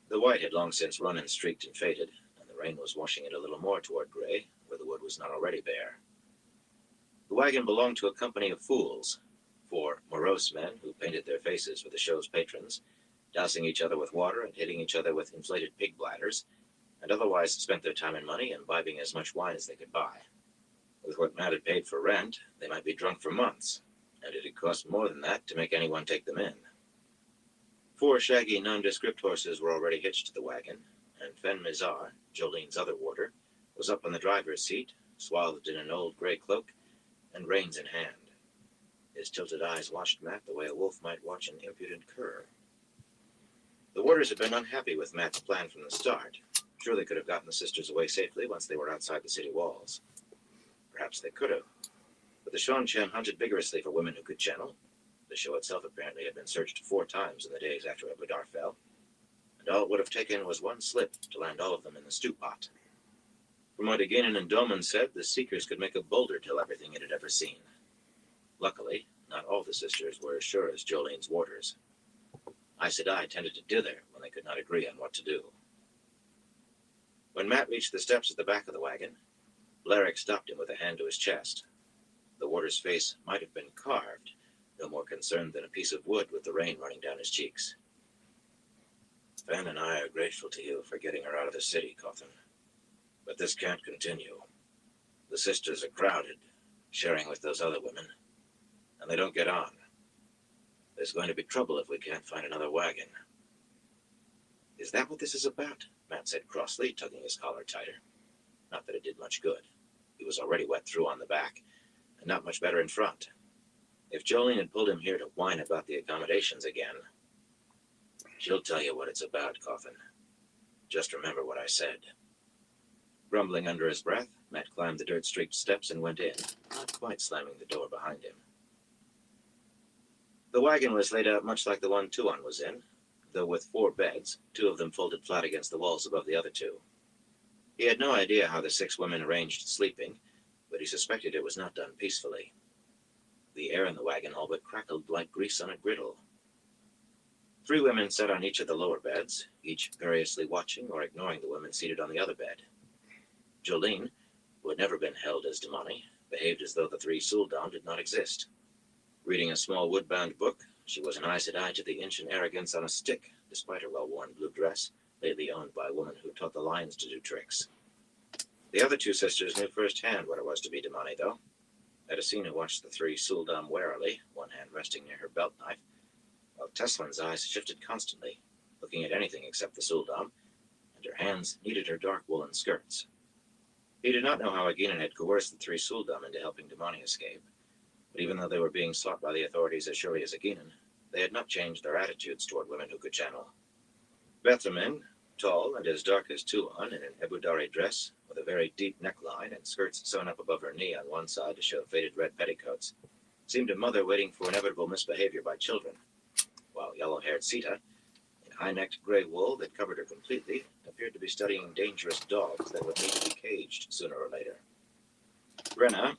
The white had long since run and streaked and faded, and the rain was washing it a little more toward gray, where the wood was not already bare. The wagon belonged to a company of fools, 4 morose men who painted their faces for the show's patrons, dousing each other with water and hitting each other with inflated pig bladders, and otherwise spent their time and money imbibing as much wine as they could buy. With what Matt had paid for rent, they might be drunk for months, and it had cost more than that to make anyone take them in. 4 shaggy, nondescript horses were already hitched to the wagon, and Fen Mizar, Jolene's other warder, was up on the driver's seat, swathed in an old gray cloak, and reins in hand. His tilted eyes watched Matt the way a wolf might watch an impudent cur. The warders had been unhappy with Matt's plan from the start. Sure, they could have gotten the sisters away safely once they were outside the city walls. Perhaps they could have. But the Shon-Chen hunted vigorously for women who could channel. The show itself apparently had been searched 4 times in the days after Ebudar fell, and all it would have taken was one slip to land all of them in the stew pot. From what Aganan and Doman said, the Seekers could make a boulder tell everything it had ever seen. Luckily, not all the sisters were as sure as Jolene's warders. Aes Sedai tended to dither when they could not agree on what to do. When Matt reached the steps at the back of the wagon, Blerick stopped him with a hand to his chest. The warder's face might have been carved, no more concerned than a piece of wood with the rain running down his cheeks. Ben and I are grateful to you for getting her out of the city, Coffin. But this can't continue. The sisters are crowded, sharing with those other women, and they don't get on. There's going to be trouble if we can't find another wagon. Is that what this is about? Matt said crossly, tugging his collar tighter. Not that it did much good. He was already wet through on the back, and not much better in front. If Jolene had pulled him here to whine about the accommodations again, she'll tell you what it's about, Coffin. Just remember what I said. Grumbling under his breath, Matt climbed the dirt-streaked steps and went in, not quite slamming the door behind him. The wagon was laid out much like the one Tuan was in, though with 4 beds, 2 of them folded flat against the walls above the other 2. He had no idea how the 6 women arranged sleeping, but he suspected it was not done peacefully. The air in the wagon all but crackled like grease on a griddle. 3 women sat on each of the lower beds, each variously watching or ignoring the women seated on the other bed. Jolene, who had never been held as Damani, behaved as though the 3 Suldam did not exist. Reading a small wood-bound book, she was an Aes Sedai to the ancient arrogance on a stick, despite her well-worn blue dress, lately owned by a woman who taught the lions to do tricks. The other 2 sisters knew firsthand what it was to be Damani, though. Edicina watched the 3 Suldam warily, one hand resting near her belt knife, while Teslin's eyes shifted constantly, looking at anything except the Suldam, and her hands kneaded her dark woolen skirts. He did not know how Aginan had coerced the 3 Suldam into helping Damani escape, but even though they were being sought by the authorities as surely as Aginan, they had not changed their attitudes toward women who could channel. Bethamin, tall and as dark as Tuan, in an Ebudari dress, with a very deep neckline and skirts sewn up above her knee on one side to show faded red petticoats, seemed a mother waiting for inevitable misbehavior by children, while yellow-haired Sita, in high-necked gray wool that covered her completely, appeared to be studying dangerous dogs that would need to be caged sooner or later. Brenna,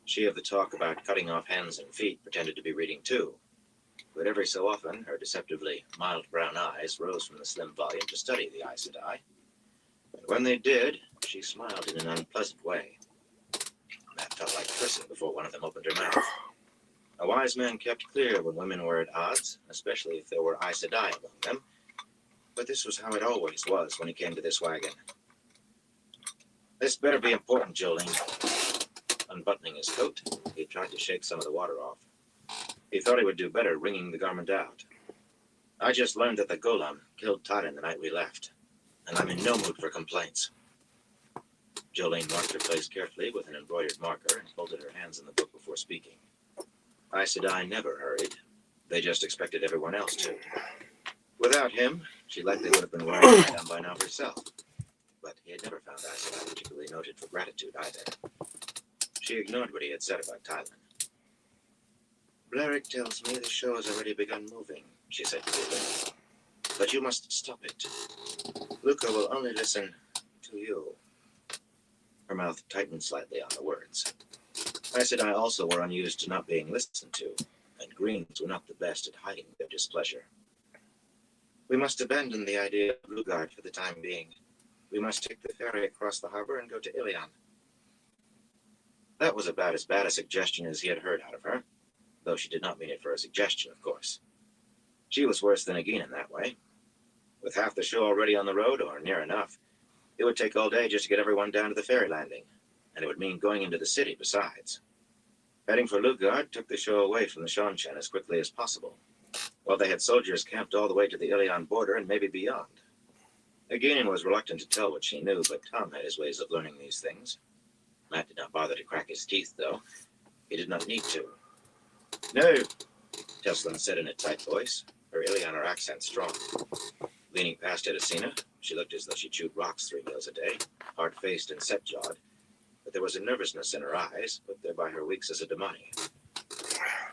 she of the talk about cutting off hands and feet, pretended to be reading too, but every so often her deceptively mild brown eyes rose from the slim volume to study the Aes Sedai, and when they did, she smiled in an unpleasant way. Matt felt like cursing before one of them opened her mouth. A wise man kept clear when women were at odds, especially if there were Aes Sedai among them, but this was how it always was when he came to this wagon. This better be important, Jolene. Unbuttoning his coat, he tried to shake some of the water off. He thought he would do better wringing the garment out. I just learned that the Golem killed Tyden the night we left, and I'm in no mood for complaints. Jolene marked her place carefully with an embroidered marker and folded her hands in the book before speaking. Aes Sedai never hurried. They just expected everyone else to. Without him, she likely would have been wearing a tie-down by now herself. But he had never found Aes Sedai particularly noted for gratitude either. She ignored what he had said about Tylen. Blerick tells me the show has already begun moving, she said coolly. But you must stop it. Luca will only listen to you. Her mouth tightened slightly on the words. Aes Sedai also were unused to not being listened to, and Greens were not the best at hiding their displeasure. We must abandon the idea of Lugard for the time being. We must take the ferry across the harbor and go to Ilion. That was about as bad a suggestion as he had heard out of her, though she did not mean it for a suggestion, of course. She was worse than Aginan that way. With half the show already on the road, or near enough, it would take all day just to get everyone down to the ferry landing, and it would mean going into the city besides. Heading for Lugard took the show away from the Seanchan as quickly as possible, while they had soldiers camped all the way to the Ilion border and maybe beyond. Aginan was reluctant to tell what she knew, but Tom had his ways of learning these things. Matt did not bother to crack his teeth, though. He did not need to. No, Teslin said in a tight voice, her Illianer accent strong. Leaning past Edicina, she looked as though she chewed rocks 3 meals a day, hard-faced and set-jawed, but there was a nervousness in her eyes, put there by her weeks as a Damani.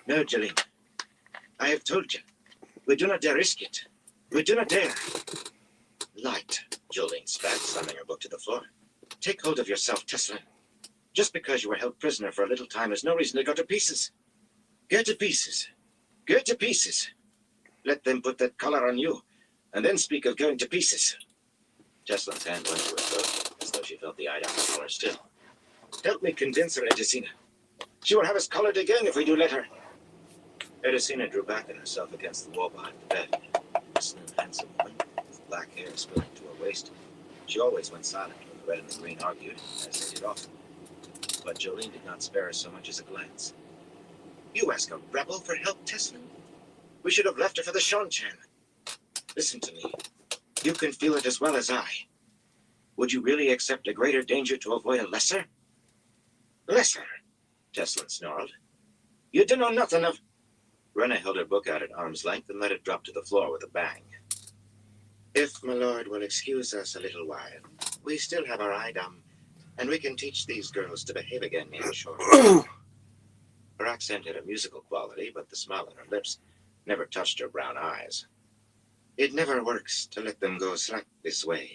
No, Jolene. I have told you. We do not dare risk it. We do not dare. Light, Jolene spat, slamming her book to the floor. Take hold of yourself, Teslin. Just because you were held prisoner for a little time is no reason to go to pieces. Go to pieces. Go to pieces. Let them put that collar on you, and then speak of going to pieces. Teslin's hand went to her throat, as though she felt the iodine collar still. Help me convince her, Edicina. She will have us collared again if we do let her. Edicina drew back in herself against the wall behind the bed. A slim, handsome woman with black hair spilling to her waist. She always went silent when the red and the green argued, as they did often. But Jolene did not spare her so much as a glance. You ask a rebel for help, Teslin? We should have left her for the Shonchan. Listen to me. You can feel it as well as I. Would you really accept a greater danger to avoid a lesser? Lesser? Teslin snarled. You do know nothing of... Rena held her book out at arm's length and let it drop to the floor with a bang. If my lord will excuse us a little while, we still have our item, and we can teach these girls to behave again in short. Her accent had a musical quality, but the smile on her lips never touched her brown eyes. It never works to let them go slack this way.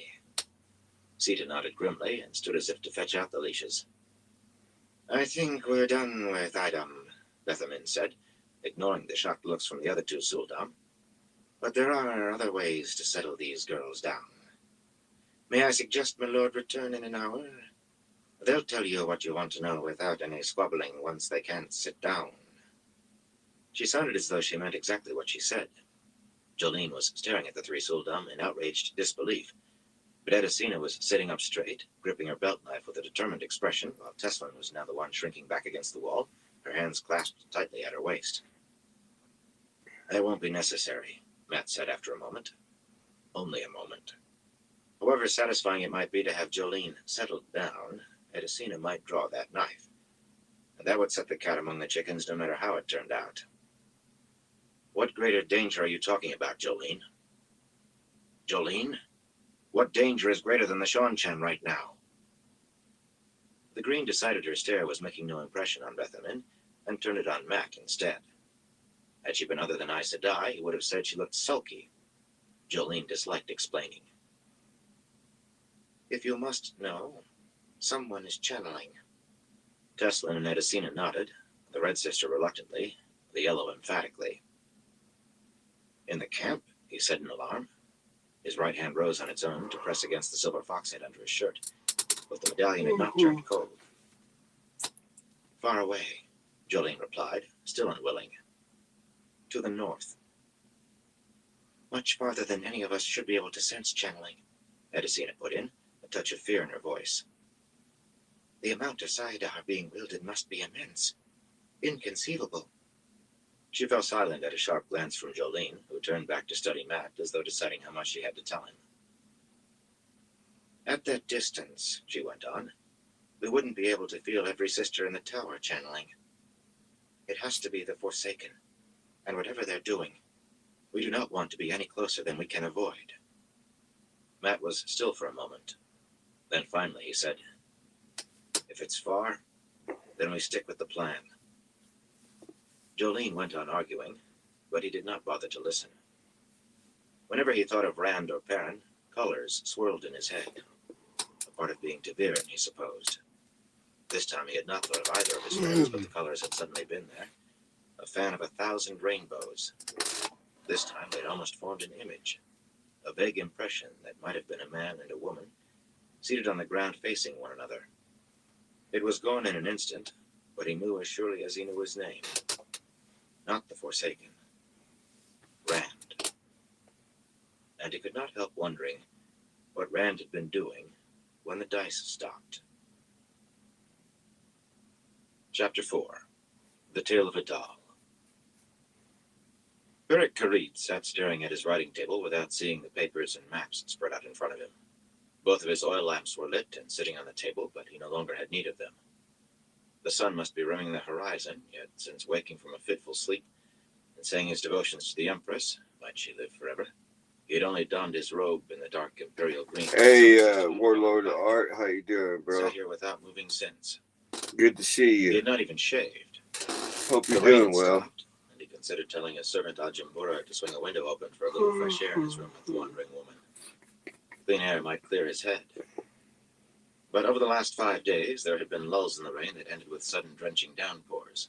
Sita nodded grimly and stood as if to fetch out the leashes. I think we're done with item, Bethamin said, ignoring the shocked looks from the other two Suldam. But there are other ways to settle these girls down. May I suggest my lord return in an hour? They'll tell you what you want to know without any squabbling once they can't sit down. She sounded as though she meant exactly what she said. Jolene was staring at the three Suldam in outraged disbelief, but Edicina was sitting up straight, gripping her belt knife with a determined expression, while Teslin was now the one shrinking back against the wall, her hands clasped tightly at her waist. That won't be necessary, Matt said after a moment. Only a moment. However satisfying it might be to have Jolene settled down, Edicina might draw that knife. And that would set the cat among the chickens no matter how it turned out. What greater danger are you talking about, Jolene? Jolene? What danger is greater than the Shonchan right now? The green decided her stare was making no impression on Bethamin, and turned it on Matt instead. Had she been other than Aes Sedai, he would have said she looked sulky. Jolene disliked explaining. If you must know, someone is channeling. Teslin and Edicina nodded, the red sister reluctantly, the yellow emphatically. In the camp, he said in alarm. His right hand rose on its own to press against the silver fox head under his shirt, but the medallion had not turned cold. Far away, Jolene replied, still unwilling. To the north. Much farther than any of us should be able to sense channeling, Edicina put in, a touch of fear in her voice. The amount of Saidar being wielded must be immense. Inconceivable. She fell silent at a sharp glance from Jolene, who turned back to study Matt as though deciding how much she had to tell him. At that distance, she went on, we wouldn't be able to feel every sister in the tower channeling. It has to be the Forsaken, and whatever they're doing, we do not want to be any closer than we can avoid. Matt was still for a moment. Then finally he said, if it's far, then we stick with the plan. Jolene went on arguing, but he did not bother to listen. Whenever he thought of Rand or Perrin, colors swirled in his head. A part of being Taviran, he supposed. This time he had not thought of either of his friends, but the colors had suddenly been there. A fan of 1,000 rainbows. This time they'd almost formed an image. A vague impression that might have been a man and a woman, seated on the ground facing one another. It was gone in an instant, but he knew as surely as he knew his name. Not the Forsaken. Rand. And he could not help wondering what Rand had been doing when the dice stopped. Chapter 4. The Tale of a Doll. Beric Karit sat staring at his writing table without seeing the papers and maps spread out in front of him. Both of his oil lamps were lit and sitting on the table, but he no longer had need of them. The sun must be rimming the horizon, yet since waking from a fitful sleep and saying his devotions to the Empress, might she live forever, he had only donned his robe in the dark imperial green. Hey, Warlord of Art, how you doing, bro? Sat here without moving since. Good to see you. He had not even shaved. Hope you're The rain doing well. stopped, and he considered telling his servant Ajimbura to swing a window open for a little fresh air in his room with the wandering woman. Clean air might clear his head. But over the last 5 days, there had been lulls in the rain that ended with sudden drenching downpours.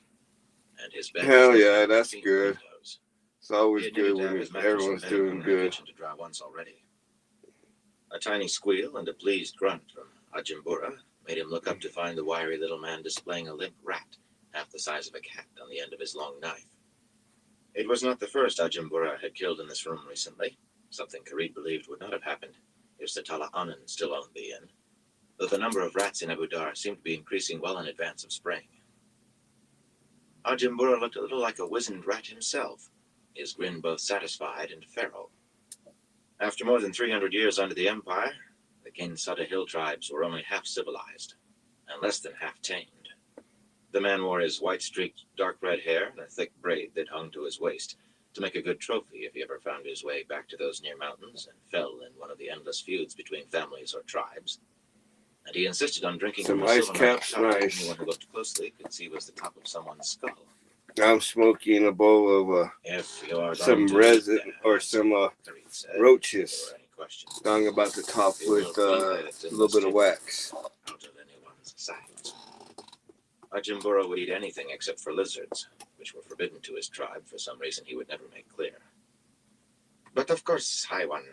And his bed Hell was yeah, that's feet good. windows. It's always He good admitted to have when his mattress everyone's embedded doing in the good. kitchen to dry once already. A tiny squeal and a pleased grunt from Ajimbura made him look up to find the wiry little man displaying a limp rat half the the size of a cat on the end of his long knife. It was not the first Ajimbura had killed in this room recently, something Kareed believed would not have happened if Satala Anand still owned the inn, though the number of rats in Abu Dar seemed to be increasing well in advance of spring. Ajimbura looked a little like a wizened rat himself, his grin both satisfied and feral. After more than 300 years under the Empire, the Kinsada Hill tribes were only half civilized, and less than half tamed. The man wore his white-streaked, dark red hair and a thick braid that hung to his waist to make a good trophy if he ever found his way back to those near mountains and fell in one of the endless feuds between families or tribes. And he insisted on drinking Some from a ice silver magic caps, cup that nice. anyone who looked closely could see was the top of someone's skull. I'm smoking a bowl of If you are some going to resin eat or that, some Kareed said, roaches. if there were any questions, Stung about the top with a little bit of wax. out of anyone's sight. Ajimbura would eat anything except for lizards, which were forbidden to his tribe for some reason he would never make clear. But of course, High One,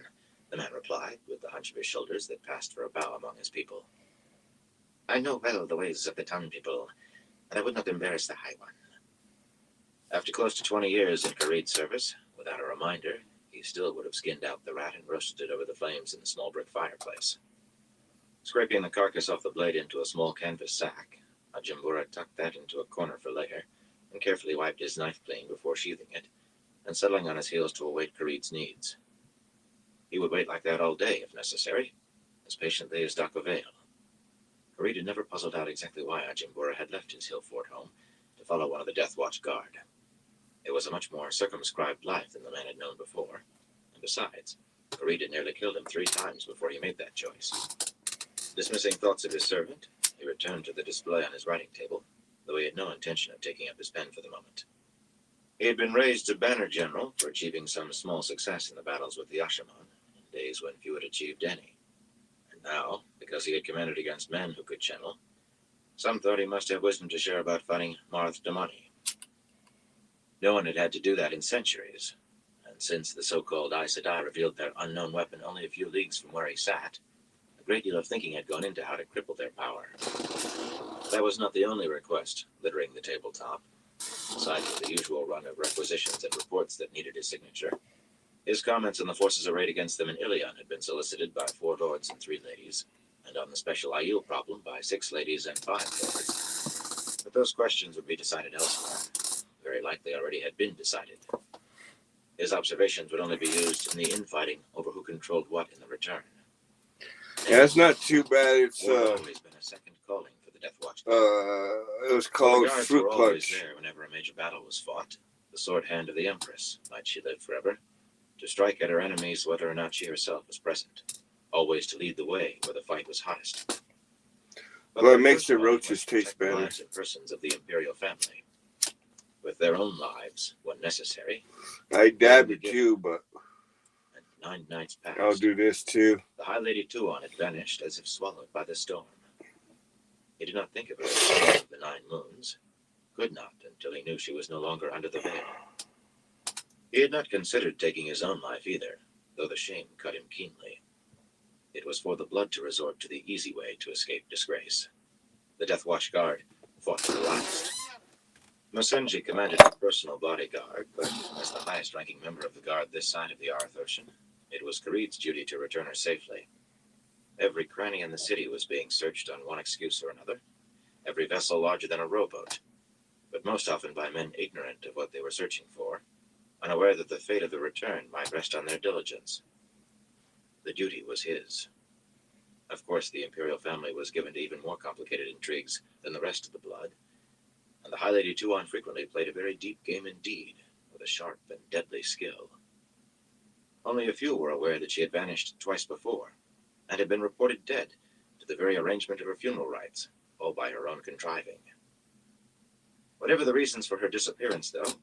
the man replied, with the hunch of his shoulders that passed for a bow among his people. I know well the ways of the town people, and I would not embarrass the High One. After close to 20 years in Kareed's service, without a reminder, he still would have skinned out the rat and roasted it over the flames in the small brick fireplace. Scraping the carcass off the blade into a small canvas sack, Ajimbura tucked that into a corner for later, and carefully wiped his knife clean before sheathing it, and settling on his heels to await Kareed's needs. He would wait like that all day, if necessary, as patiently as Dr. Vale. Kareed had never puzzled out exactly why Ajimbura had left his hill fort home to follow one of the Death Watch Guard. It was a much more circumscribed life than the man had known before, and besides, Kareed had nearly killed him 3 times before he made that choice. Dismissing thoughts of his servant, he returned to the display on his writing table, though he had no intention of taking up his pen for the moment. He had been raised to Banner General for achieving some small success in the battles with the Ashaman, in days when few had achieved any. And now, because he had commanded against men who could channel, some thought he must have wisdom to share about fighting Marth Damani. No one had had to do that in centuries, and since the so-called Aes Sedai revealed their unknown weapon only a few leagues from where he sat, a great deal of thinking had gone into how to cripple their power. That was not the only request littering the tabletop. Aside from the usual run of requisitions and reports that needed his signature, his comments on the forces arrayed against them in Ilion had been solicited by 4 lords and 3 ladies, and on the special Aiel problem by 6 ladies and 5 lords. But those questions would be decided elsewhere. Very likely already had been decided. His observations would only be used in the infighting over who controlled what in the return. Yeah, it's not too bad. It's War had always been a second calling for the Death Watch. it was The called guards Fruit were always Punch. there whenever a major battle was fought. The sword hand of the Empress, might she live forever, to strike at her enemies whether or not she herself was present. Always to lead the way where the fight was hottest. But Well, it their makes first the calling was roaches to taste protect the better. lives and persons of the imperial family. With their own lives, when necessary, I dab it too, but and 9 nights passed. I'll do this too. The High Lady Tuon had vanished as if swallowed by the storm. He did not think of her as one of the 9 moons. Could not until he knew she was no longer under the veil. He had not considered taking his own life either, though the shame cut him keenly. It was for the blood to resort to the easy way to escape disgrace. The Death Watch Guard fought to the last. Masenji commanded a personal bodyguard, but as the highest-ranking member of the guard this side of the Arth Ocean, it was Kareed's duty to return her safely. Every cranny in the city was being searched on one excuse or another, every vessel larger than a rowboat, but most often by men ignorant of what they were searching for, unaware that the fate of the return might rest on their diligence. The duty was his. Of course, the imperial family was given to even more complicated intrigues than the rest of the blood, and the High Lady Tuon frequently played a very deep game indeed, with a sharp and deadly skill. Only a few were aware that she had vanished twice before, and had been reported dead, to the very arrangement of her funeral rites, all by her own contriving. Whatever the reasons for her disappearance, though,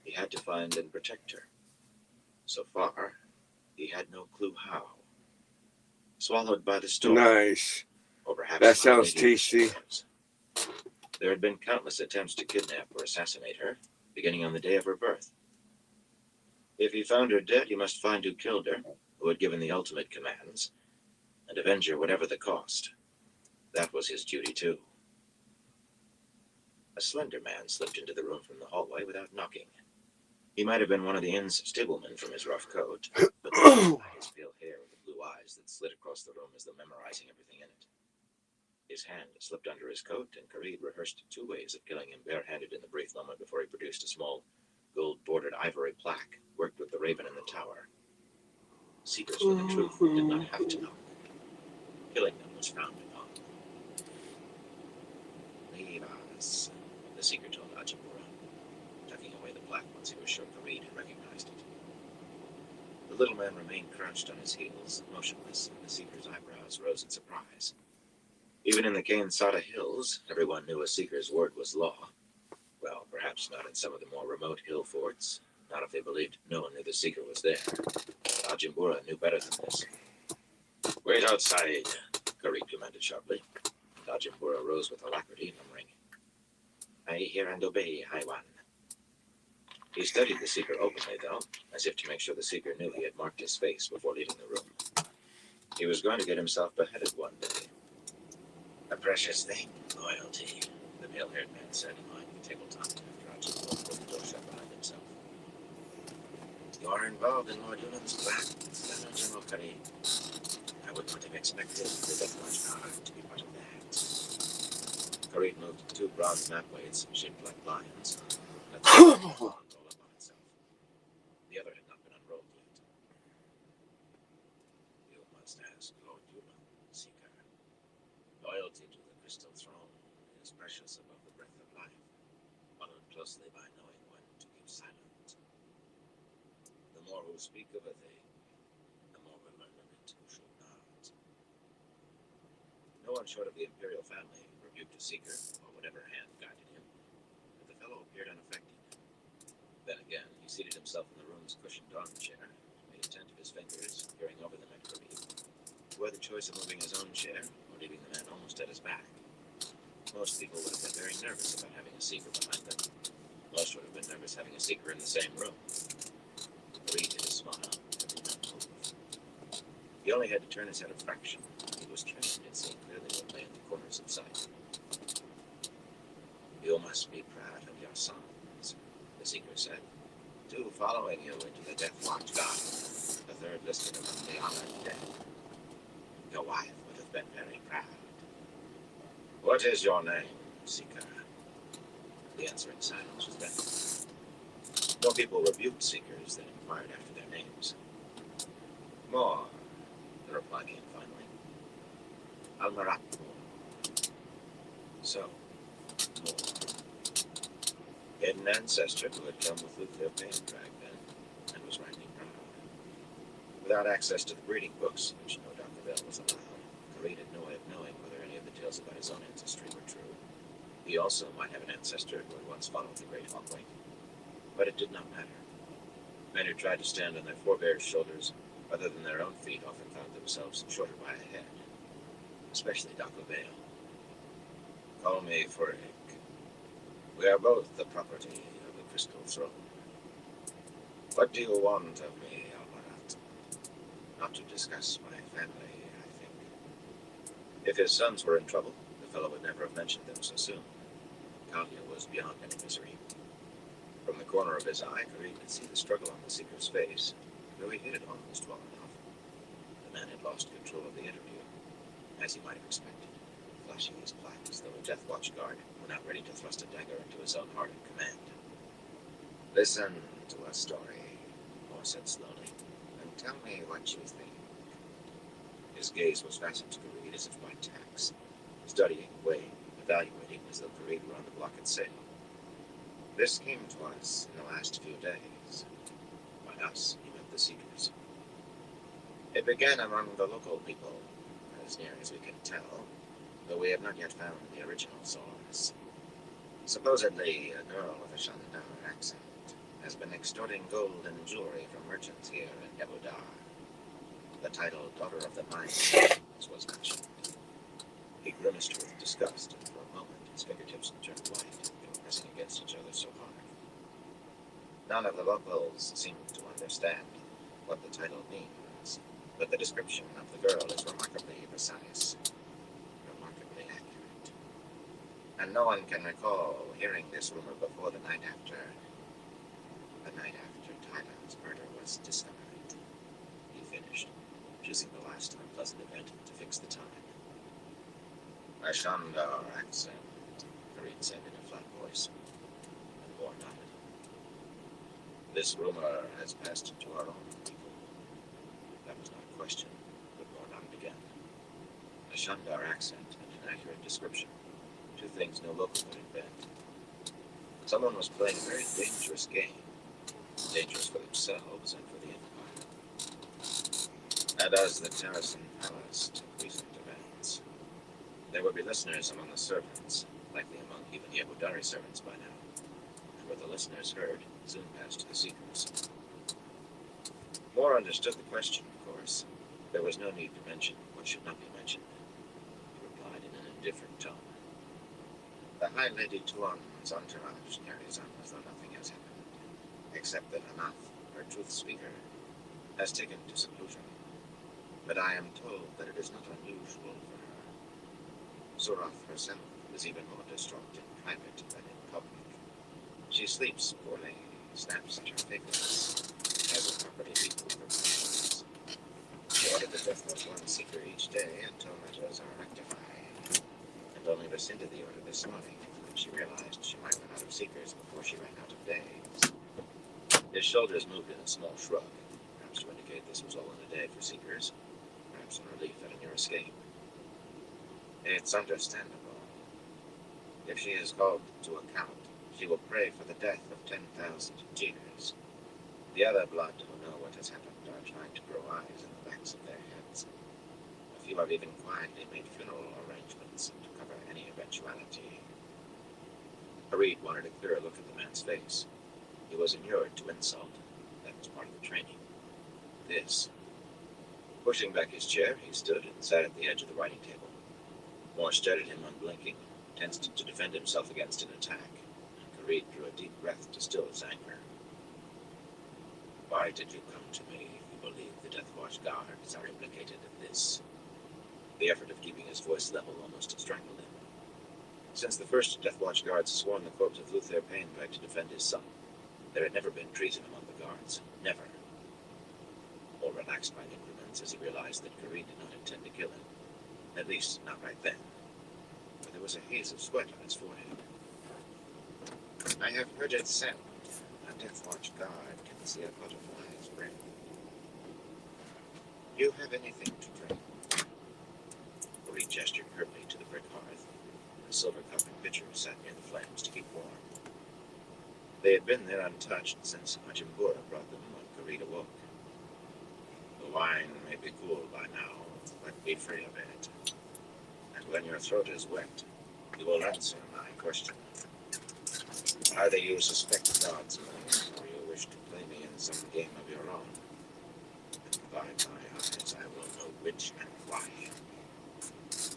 he had to find and protect her. So far, he had no clue how. Swallowed by the storm. Nice. Or perhaps That sounds maybe tasty. There had been countless attempts to kidnap or assassinate her, beginning on the day of her birth. If he found her dead, he must find who killed her, who had given the ultimate commands, and avenge her whatever the cost. That was his duty, too. A slender man slipped into the room from the hallway without knocking. He might have been one of the inn's stablemen from his rough coat, but his pale hair with the blue eyes that slid across the room as though memorizing everything in it. His hand slipped under his coat, and Kareed rehearsed 2 ways of killing him barehanded in the brief moment before he produced a small, gold-bordered ivory plaque worked with the raven in the tower. Seekers for the truth did not have to knock. Killing them was frowned upon. Leave us, the seeker told Ajimura, tucking away the plaque once he was sure Kareed had recognized it. The little man remained crouched on his heels, motionless, and the seeker's eyebrows rose in surprise. Even in the Kane-Sada hills, everyone knew a seeker's word was law. Well, perhaps not in some of the more remote hill forts, not if they believed no one knew the seeker was there. Ajimbura knew better than this. Wait outside, Kareed commanded sharply. Ajimbura rose with alacrity, murmuring, I hear and obey, High One. He studied the seeker openly, though, as if to make sure the seeker knew he had marked his face before leaving the room. He was going to get himself beheaded one day. A precious thing, loyalty, the pale-haired man said, eyeing the tabletop after Ajimura pulled the door shut behind himself. You are involved in Lord Unan's plans, then, General Kareed. I would not have expected the Death Watch Guard to be part of that. Kareed moved 2 bronze map weights shaped like lions. Let the roll up on itself. The other had not been unrolled yet. You must ask Lord Yunan, Seeker. Loyalty to the Crystal Throne is precious above the breath of life, followed closely by knowing when to keep silent. The more who speak of a thing, the more will learn of it who should not. No one short of the Imperial family rebuked a seeker, or whatever hand guided him, but the fellow appeared unaffected. Then again, he seated himself in the room's cushioned armchair, made a tent of his fingers, peering over them at Kareed, who had the choice of moving his own chair or leaving the man almost at his back. Most people would have been very nervous about having a seeker behind them. Most would have been nervous having a seeker in the same room. Kareed hid a smile and did not move. He only had to turn his head a fraction. He was trained in seeing clearly what lay in the corners of sight. You must be proud of your sons, the seeker said. 2 following you into the Death Watch Guard, the 3rd listed among the honored dead. Your wife would have been very proud. What is your name, Seeker? The answering silence was deafening. No people rebuked Seekers that inquired after their names. More, the reply came finally. Almarat Moore. So, Moore. Hidden ancestor who had come with Luther Payne back then, and was rightly proud. Without access to the breeding books, which no Dr. Bell was allowed, Kareed had no way of knowing whether any of the tales about his own ancestry were true. He also might have an ancestor who had once followed the Great Hawkwing. But it did not matter. Men who tried to stand on their forebears' shoulders, rather than their own feet, often found themselves shorter by a head. Especially Dr. Bale. Call me Furik. We are both the property of the Crystal Throne. What do you want of me, Almarat? Not to discuss my family, I think. If his sons were in trouble, the fellow would never have mentioned them so soon. Kalia was beyond any misery. From the corner of his eye, Kareed could see the struggle on the Seeker's face, though he hid it almost well enough. The man had lost control of the interview, as he might have expected, flashing his plaque as though a Death Watch guard were not ready to thrust a dagger into his own heart in command. Listen to a story, Moore said slowly, and tell me what you think. His gaze was fastened to Kareed as if by tacks, studying, weighing, evaluating as though Kareed were on the block at sale. This came to us in the last few days. By us, he meant the Seekers. It began among the local people, as near as we can tell, though we have not yet found the original source. Supposedly, a girl with a Shandar accent has been extorting gold and jewelry from merchants here in Ebudar. The title Daughter of the Mind was mentioned. He grimaced with disgust, and for a moment his fingertips turned white, they were pressing against each other so hard. None of the locals seemed to understand what the title means, but the description of the girl is remarkably precise, remarkably accurate. And no one can recall hearing this rumor before the night after Tyler's murder was discovered. He finished, choosing the last unpleasant event to fix the time. I shunned our accent, Farid said in a flat voice, and Moore nodded. This rumor has passed into our own people. That was not a question, but Moore nodded again. I shunned our accent and an accurate description, two things no local could invent. Someone was playing a very dangerous game, dangerous for themselves and for the Empire. And as the Terrace and Palace took recent events, there would be listeners among the servants, likely among even Yehudari servants by now. And what the listeners heard soon passed to the seekers. Moore understood the question, of course. There was no need to mention what should not be mentioned. He replied in an indifferent tone. The High Lady Tuan's entourage carries on as though nothing has happened, except that Anath, her truth speaker, has taken to seclusion. But I am told that it is not unusual for her. Surath herself is even more distraught in private than in public. She sleeps poorly, snaps at her fingers, has a property lethal for passions. She ordered the death of one seeker each day until matters are rectified, and only rescinded the order this morning when she realized she might run out of seekers before she ran out of days. His shoulders moved in a small shrug, perhaps to indicate this was all in a day for seekers, perhaps in relief at a near escape. It's understandable. If she is called to account, she will pray for the death of 10,000 jeers. The other blood who know what has happened are trying to grow eyes in the backs of their heads. A few have even quietly made funeral arrangements to cover any eventuality. Farid wanted a clearer look at the man's face. He was inured to insult. That was part of the training. This. Pushing back his chair, he stood and sat at the edge of the writing table. Moore stared at him unblinking, tensed to defend himself against an attack, and Farid drew a deep breath to still his anger. Why did you come to me if you believe the Death Watch guards are implicated in this? The effort of keeping his voice level almost strangled him. Since the first Death Watch guards sworn the corpse of Luther Painbright to defend his son, there had never been treason among the guards. Never. Moore relaxed by increments as he realized that Farid did not intend to kill him. At least, not right then. For there was a haze of sweat on his forehead. I have heard it said a Death Watch guard can see a butterfly's brain. You have anything to drink? Farid gestured curtly to the brick hearth. A silver cup and pitcher sat near the flames to keep warm. They had been there untouched since Ajimbura brought them when Farid awoke. The wine may be cool by now, but be free of it. And when your throat is wet, you will answer my question. Either you suspect God's mind, or you wish to play me in some game of your own. And by my eyes, I will know which and why.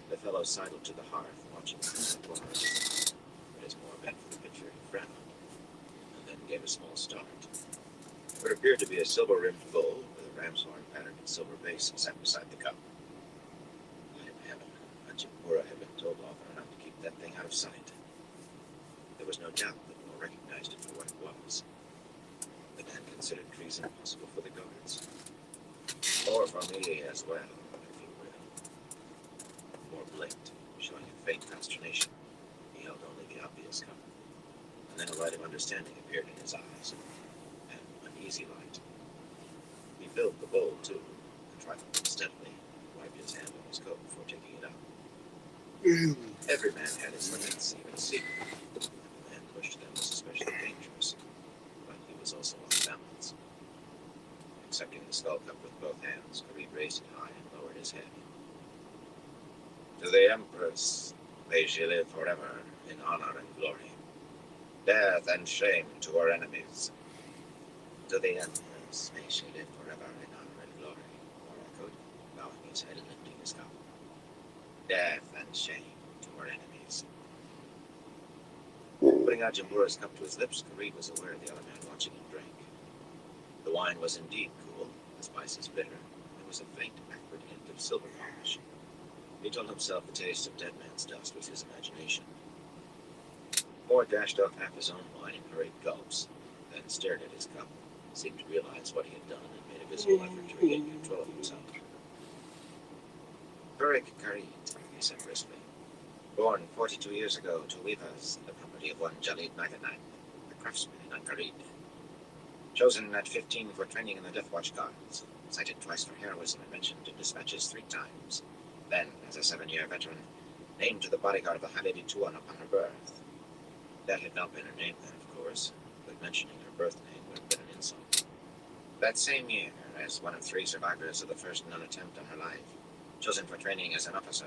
The fellow sidled to the hearth, watching the water. But as Moore bent for the pitcher, he frowned, and then gave a small start. What appeared to be a silver-rimmed bowl with a ram's horn patterned in silver base sat beside the cup. Light of heaven, Ajimbura had been told often enough to keep that thing out of sight. There was no doubt that Moore recognized it for what it was. The man considered treason possible for the guards. Or for me as well, if you will. Moore blinked, showing a faint consternation. He held only the obvious cup. And then a light of understanding appeared in his eyes. An uneasy light. He filled the bowl, too, a trifle unsteadily, wiped his hand on his coat before taking it up. Every man had his limits, even secret. The man pushed them was especially dangerous, but he was also off balance. Accepting the skull cup with both hands, Farid raised it high and lowered his head. To the Empress, may she live forever in honor and glory. Death and shame to her enemies. To the Empress, may she live forever in honor and glory, Moore echoed, bowing his head and lifting his cup. Death and shame to her enemies. Putting Ajimbura's cup to his lips, Farid was aware of the other man watching him drink. The wine was indeed cool, the spices bitter, and there was a faint, acrid hint of silver polish. He told himself the taste of dead man's dust was his imagination. Moore dashed off half his own wine in hurried gulps, then stared at his cup, seemed to realize what he had done, and made a visible effort to regain control of himself. Beric Karit, he said briskly. Born 42 years ago to weavers, the property of one Jalid Nightanite, a craftsman in Karit. Chosen at 15 for training in the Death Watch Guards, cited twice for heroism and mentioned in dispatches 3 times. Then, as a 7-year veteran, named to the bodyguard of the High Lady Tuan upon her birth. That had not been her name then, of course, but mentioning her birth name would have been an insult. That same year, as one of 3 survivors of the first non-attempt on her life, chosen for training as an officer.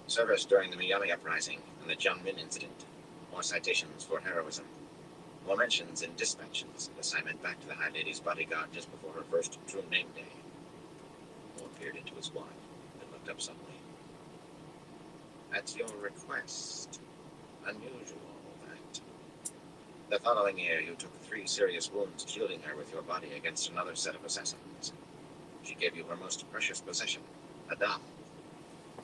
Service during the Miami Uprising and the Jiangmin Incident. More citations for heroism. More mentions in dispatches, and assignment back to the High Lady's bodyguard just before her first true name day. Moore peered into his wine, then looked up suddenly. At your request. Unusual, that. The following year, you took 3 serious wounds shielding her with your body against another set of assassins. She gave you her most precious possession, a doll.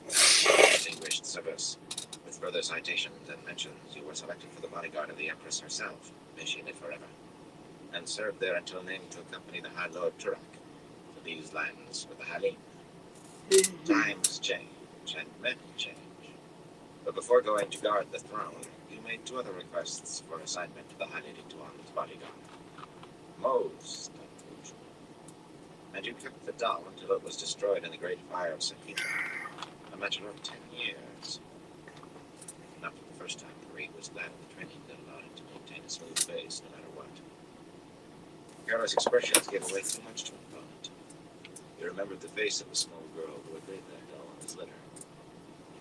Distinguished service. With further citations and mentions, you were selected for the bodyguard of the Empress herself, may she live forever, and served there until named to accompany the High Lord Turak to these lands with the Halim. Times change, and men change. But before going to guard the throne, you made 2 other requests for assignment to the High Lady Tuan's bodyguard. Most unusual. And you kept the doll until it was destroyed in the Great Fire of Sakina. A matter of 10 years. Not for the first time, Marie was glad of the training that allowed him to maintain a smooth face no matter what. Careless expressions gave away too much to an opponent. He remembered the face of the small girl who had laid that doll on his litter.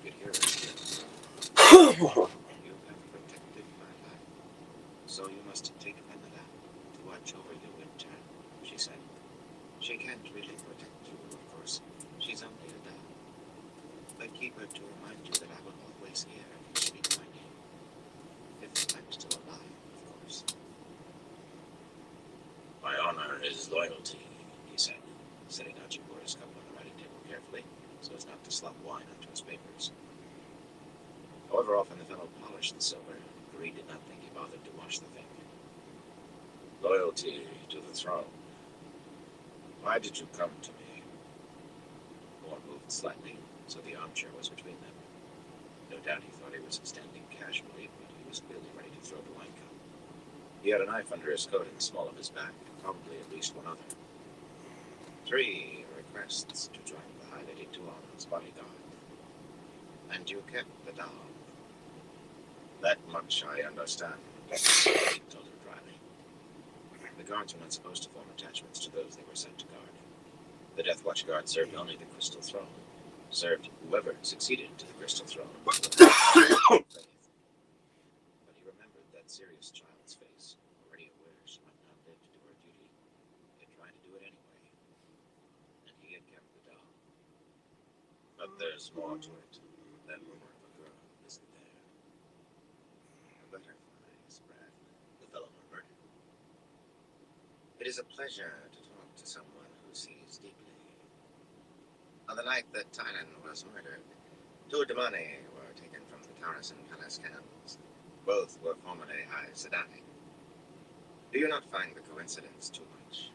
He could hear her still. You have protected my life, so you must take Vanilla to watch over you in turn, she said. She can't really protect you, of course. She's only a doll. But keep her to remind you that I will always hear if you speak my name. If I'm still alive, of course. My honor is loyalty, he said, setting out Chibora's cup on the writing table carefully, so as not to slop wine onto his papers. However often the fellow polished the silver, Marie did not think he bothered to wash the thing. Loyalty to the throne. Why did you come to me? Moore moved slightly, so the armchair was between them. No doubt he thought he was standing casually, but he was clearly ready to throw the wine cup. He had a knife under his coat in the small of his back, and probably at least 1 other. 3 requests to join the High Lady Tuan's bodyguard. And you kept the doll. That much I understand, he told her dryly. The guards were not supposed to form attachments to those they were sent to guard. The Death Watch guard served only the Crystal Throne, served whoever succeeded to the Crystal Throne. But he remembered that serious child's face, already aware she might not live to do her duty, yet trying to do it anyway. And he had kept the doll. But there's more to it. That rumor of a girl isn't there. A butterfly spread, the fellow murmured. It is a pleasure to talk to someone who sees deeply. On the night that Tynan was murdered, 2 Damani were taken from the Tarasan Palace hands. Both were formerly High Sedai. Do you not find the coincidence too much?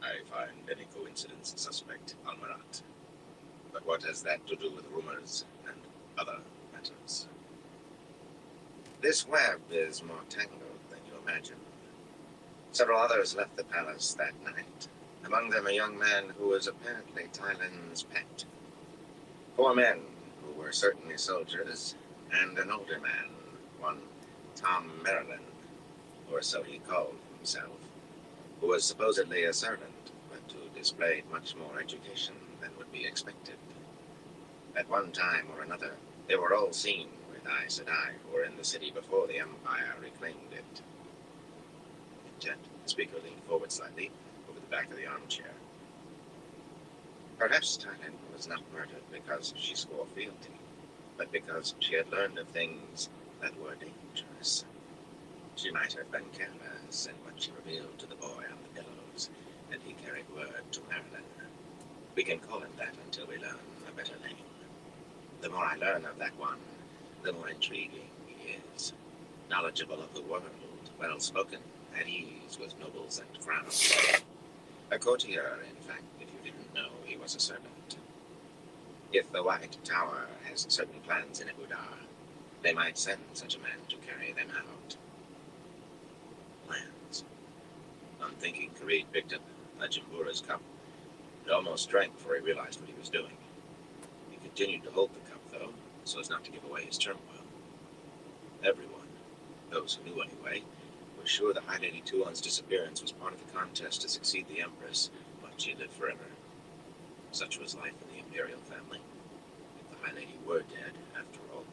I find any coincidence suspect, Almarat. But what has that to do with rumors and other matters? This web is more tangled than you imagine. Several others left the palace that night, among them a young man who was apparently Tylan's pet. 4 men who were certainly soldiers, and an older man, one Tom Maryland, or so he called himself, who was supposedly a servant, but who displayed much more education than would be expected. At one time or another, they were all seen with Aes Sedai, who were in the city before the Empire reclaimed it. Jet, the speaker leaned forward slightly, over the back of the armchair. Perhaps Tynan was not murdered because she swore fealty, but because she had learned of things that were dangerous. She might have been careless in what she revealed to the boy on the pillows, and he carried word to Marilyn. We can call him that until we learn a better name. The more I learn of that one, the more intriguing he is. Knowledgeable of the world, well-spoken, at ease with nobles and crowns. A courtier, in fact, if you didn't know he was a servant. If the White Tower has certain plans in Ibudar, they might send such a man to carry them out. Plans. Unthinking, Kareed picked up Ajimbura's cup. It almost drank before he realized what he was doing. He continued to hold the cup, though, so as not to give away his turmoil. Everyone, those who knew anyway, was sure the High Lady Tuon's disappearance was part of the contest to succeed the Empress, but she lived forever. Such was life in the Imperial family. If the High Lady were dead, after all,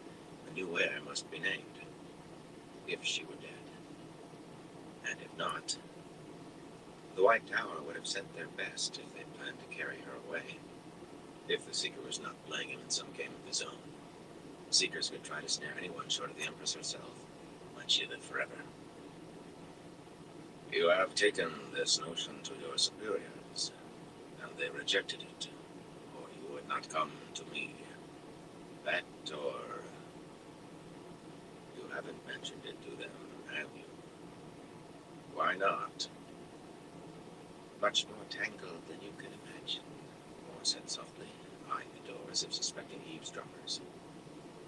a new heir must be named. If she were dead. And if not, the White Tower would have sent their best if they planned to carry her away. If the Seeker was not playing him in some game of his own. Seekers could try to snare anyone short of the Empress herself, when she lived forever. You have taken this notion to your superiors, and they rejected it, or you would not come to me. That, or you haven't mentioned it to them, have you? Why not? Much more tangled than you can imagine, Moore said softly, eyeing the door as if suspecting eavesdroppers.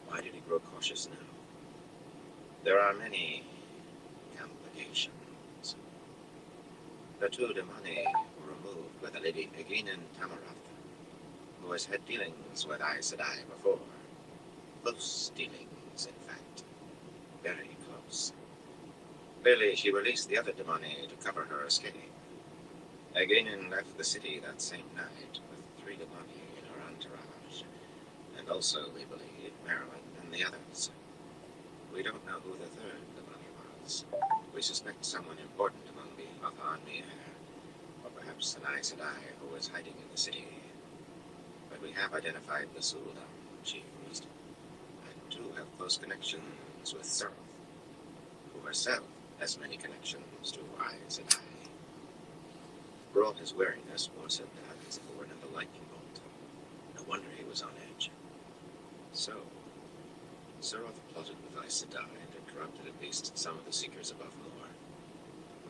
Why did he grow cautious now? There are many complications. The two demoni were removed by the Lady Eginin Tamarath, who has had dealings with Aes Sedai before. Close dealings, in fact. Very close. Clearly, she released the other demoni to cover her escape. Eginin left the city that same night with 3 demoni in her entourage, and also, we believe, Marilyn and the others. We don't know who the third demoni was. We suspect someone important among the Mahan or perhaps an Aes Sedai who was hiding in the city. But we have identified the Sultan she used, and do have close connections with Seraph, who herself has many connections to Aes Sedai. For all his wariness, Moore said that as if it were another lightning bolt. No wonder he was on edge. So, Seraph plotted with Aes Sedai and had corrupted at least some of the Seekers above Moore.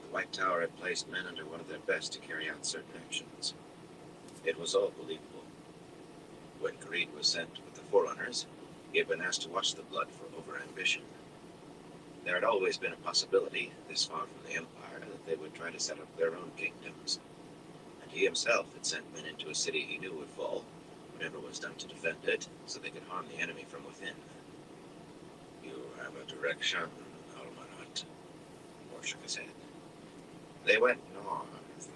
The White Tower had placed men under one of their best to carry out certain actions. It was all believable. When Kareed was sent with the Forerunners, he had been asked to watch the blood for overambition. There had always been a possibility, this far from the Empire, that they would try to set up their own kingdoms. And he himself had sent men into a city he knew would fall, whatever was done to defend it, so they could harm the enemy from within. You have a direction, Almarat. Moore shook his head. They went north,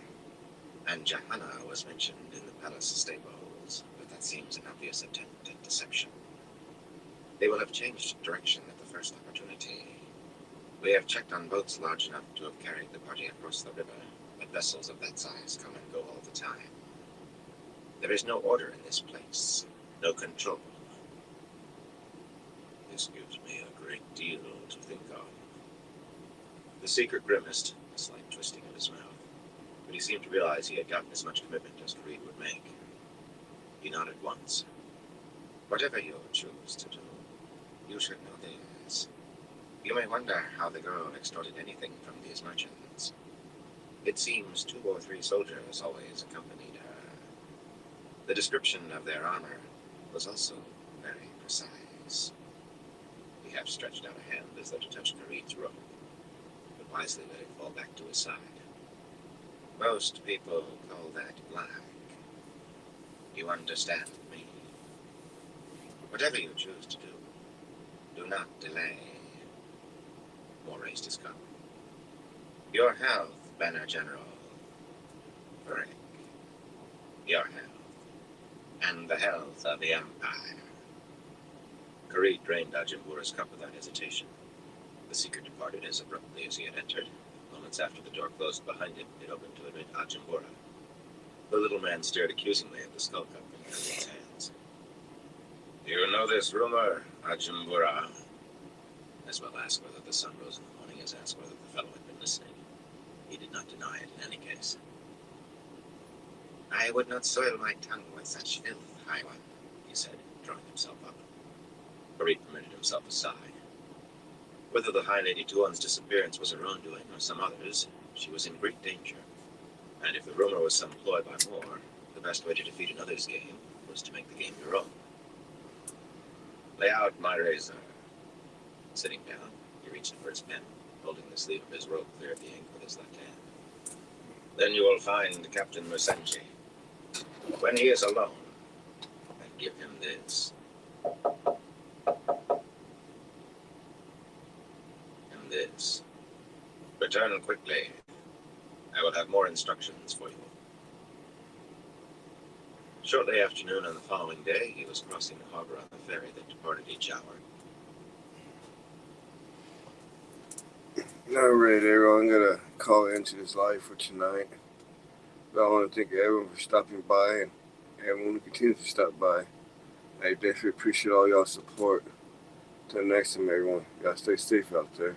and Johanna was mentioned in the palace stables, but that seems an obvious attempt at deception. They will have changed direction at the first opportunity. We have checked on boats large enough to have carried the party across the river, but vessels of that size come and go all the time. There is no order in this place, no control. This gives me a great deal to think of. The Seeker grimaced, a slight twisting of his mouth, but he seemed to realize he had gotten as much commitment as Kareed would make. He nodded once. Whatever you choose to do, you should know this. You may wonder how the girl extorted anything from these merchants. It seems 2 or 3 soldiers always accompanied her. The description of their armor was also very precise. He half stretched out a hand as though to touch Kareed's robe, but wisely let it fall back to his side. Most people call that black. You understand me? Whatever you choose to do not delay. Moore raised his cup. Your health, Banner General. Frick. Your health. And the health of the Empire. Kareed drained Ajimbura's cup without hesitation. The Seeker departed as abruptly as he had entered. Moments after the door closed behind him, it opened to admit Ajimbura. The little man stared accusingly at the skull cup in Kareed's hands. Do you know this rumor, Ajimbura? As well ask whether the sun rose in the morning as ask whether the fellow had been listening. He did not deny it in any case. I would not soil my tongue with such filth, High One, he said, drawing himself up. Kareed permitted himself a sigh. Whether the High Lady Tuon's disappearance was her own doing or some others, she was in great danger. And if the rumor was some ploy by Moore, the best way to defeat another's game was to make the game your own. Lay out my razor. Sitting down, he reached for his pen, holding the sleeve of his robe clear of the ink with his left hand. Then you will find Captain Mersenji. When he is alone, and give him this. And this. Return quickly. I will have more instructions for you. Shortly after noon on the following day, he was crossing the harbor on the ferry that departed each hour. All right, everyone. I'm going to call it into this live for tonight. But I want to thank everyone for stopping by and everyone who continues to stop by. I definitely appreciate all y'all's support. Till next time, everyone. Y'all stay safe out there.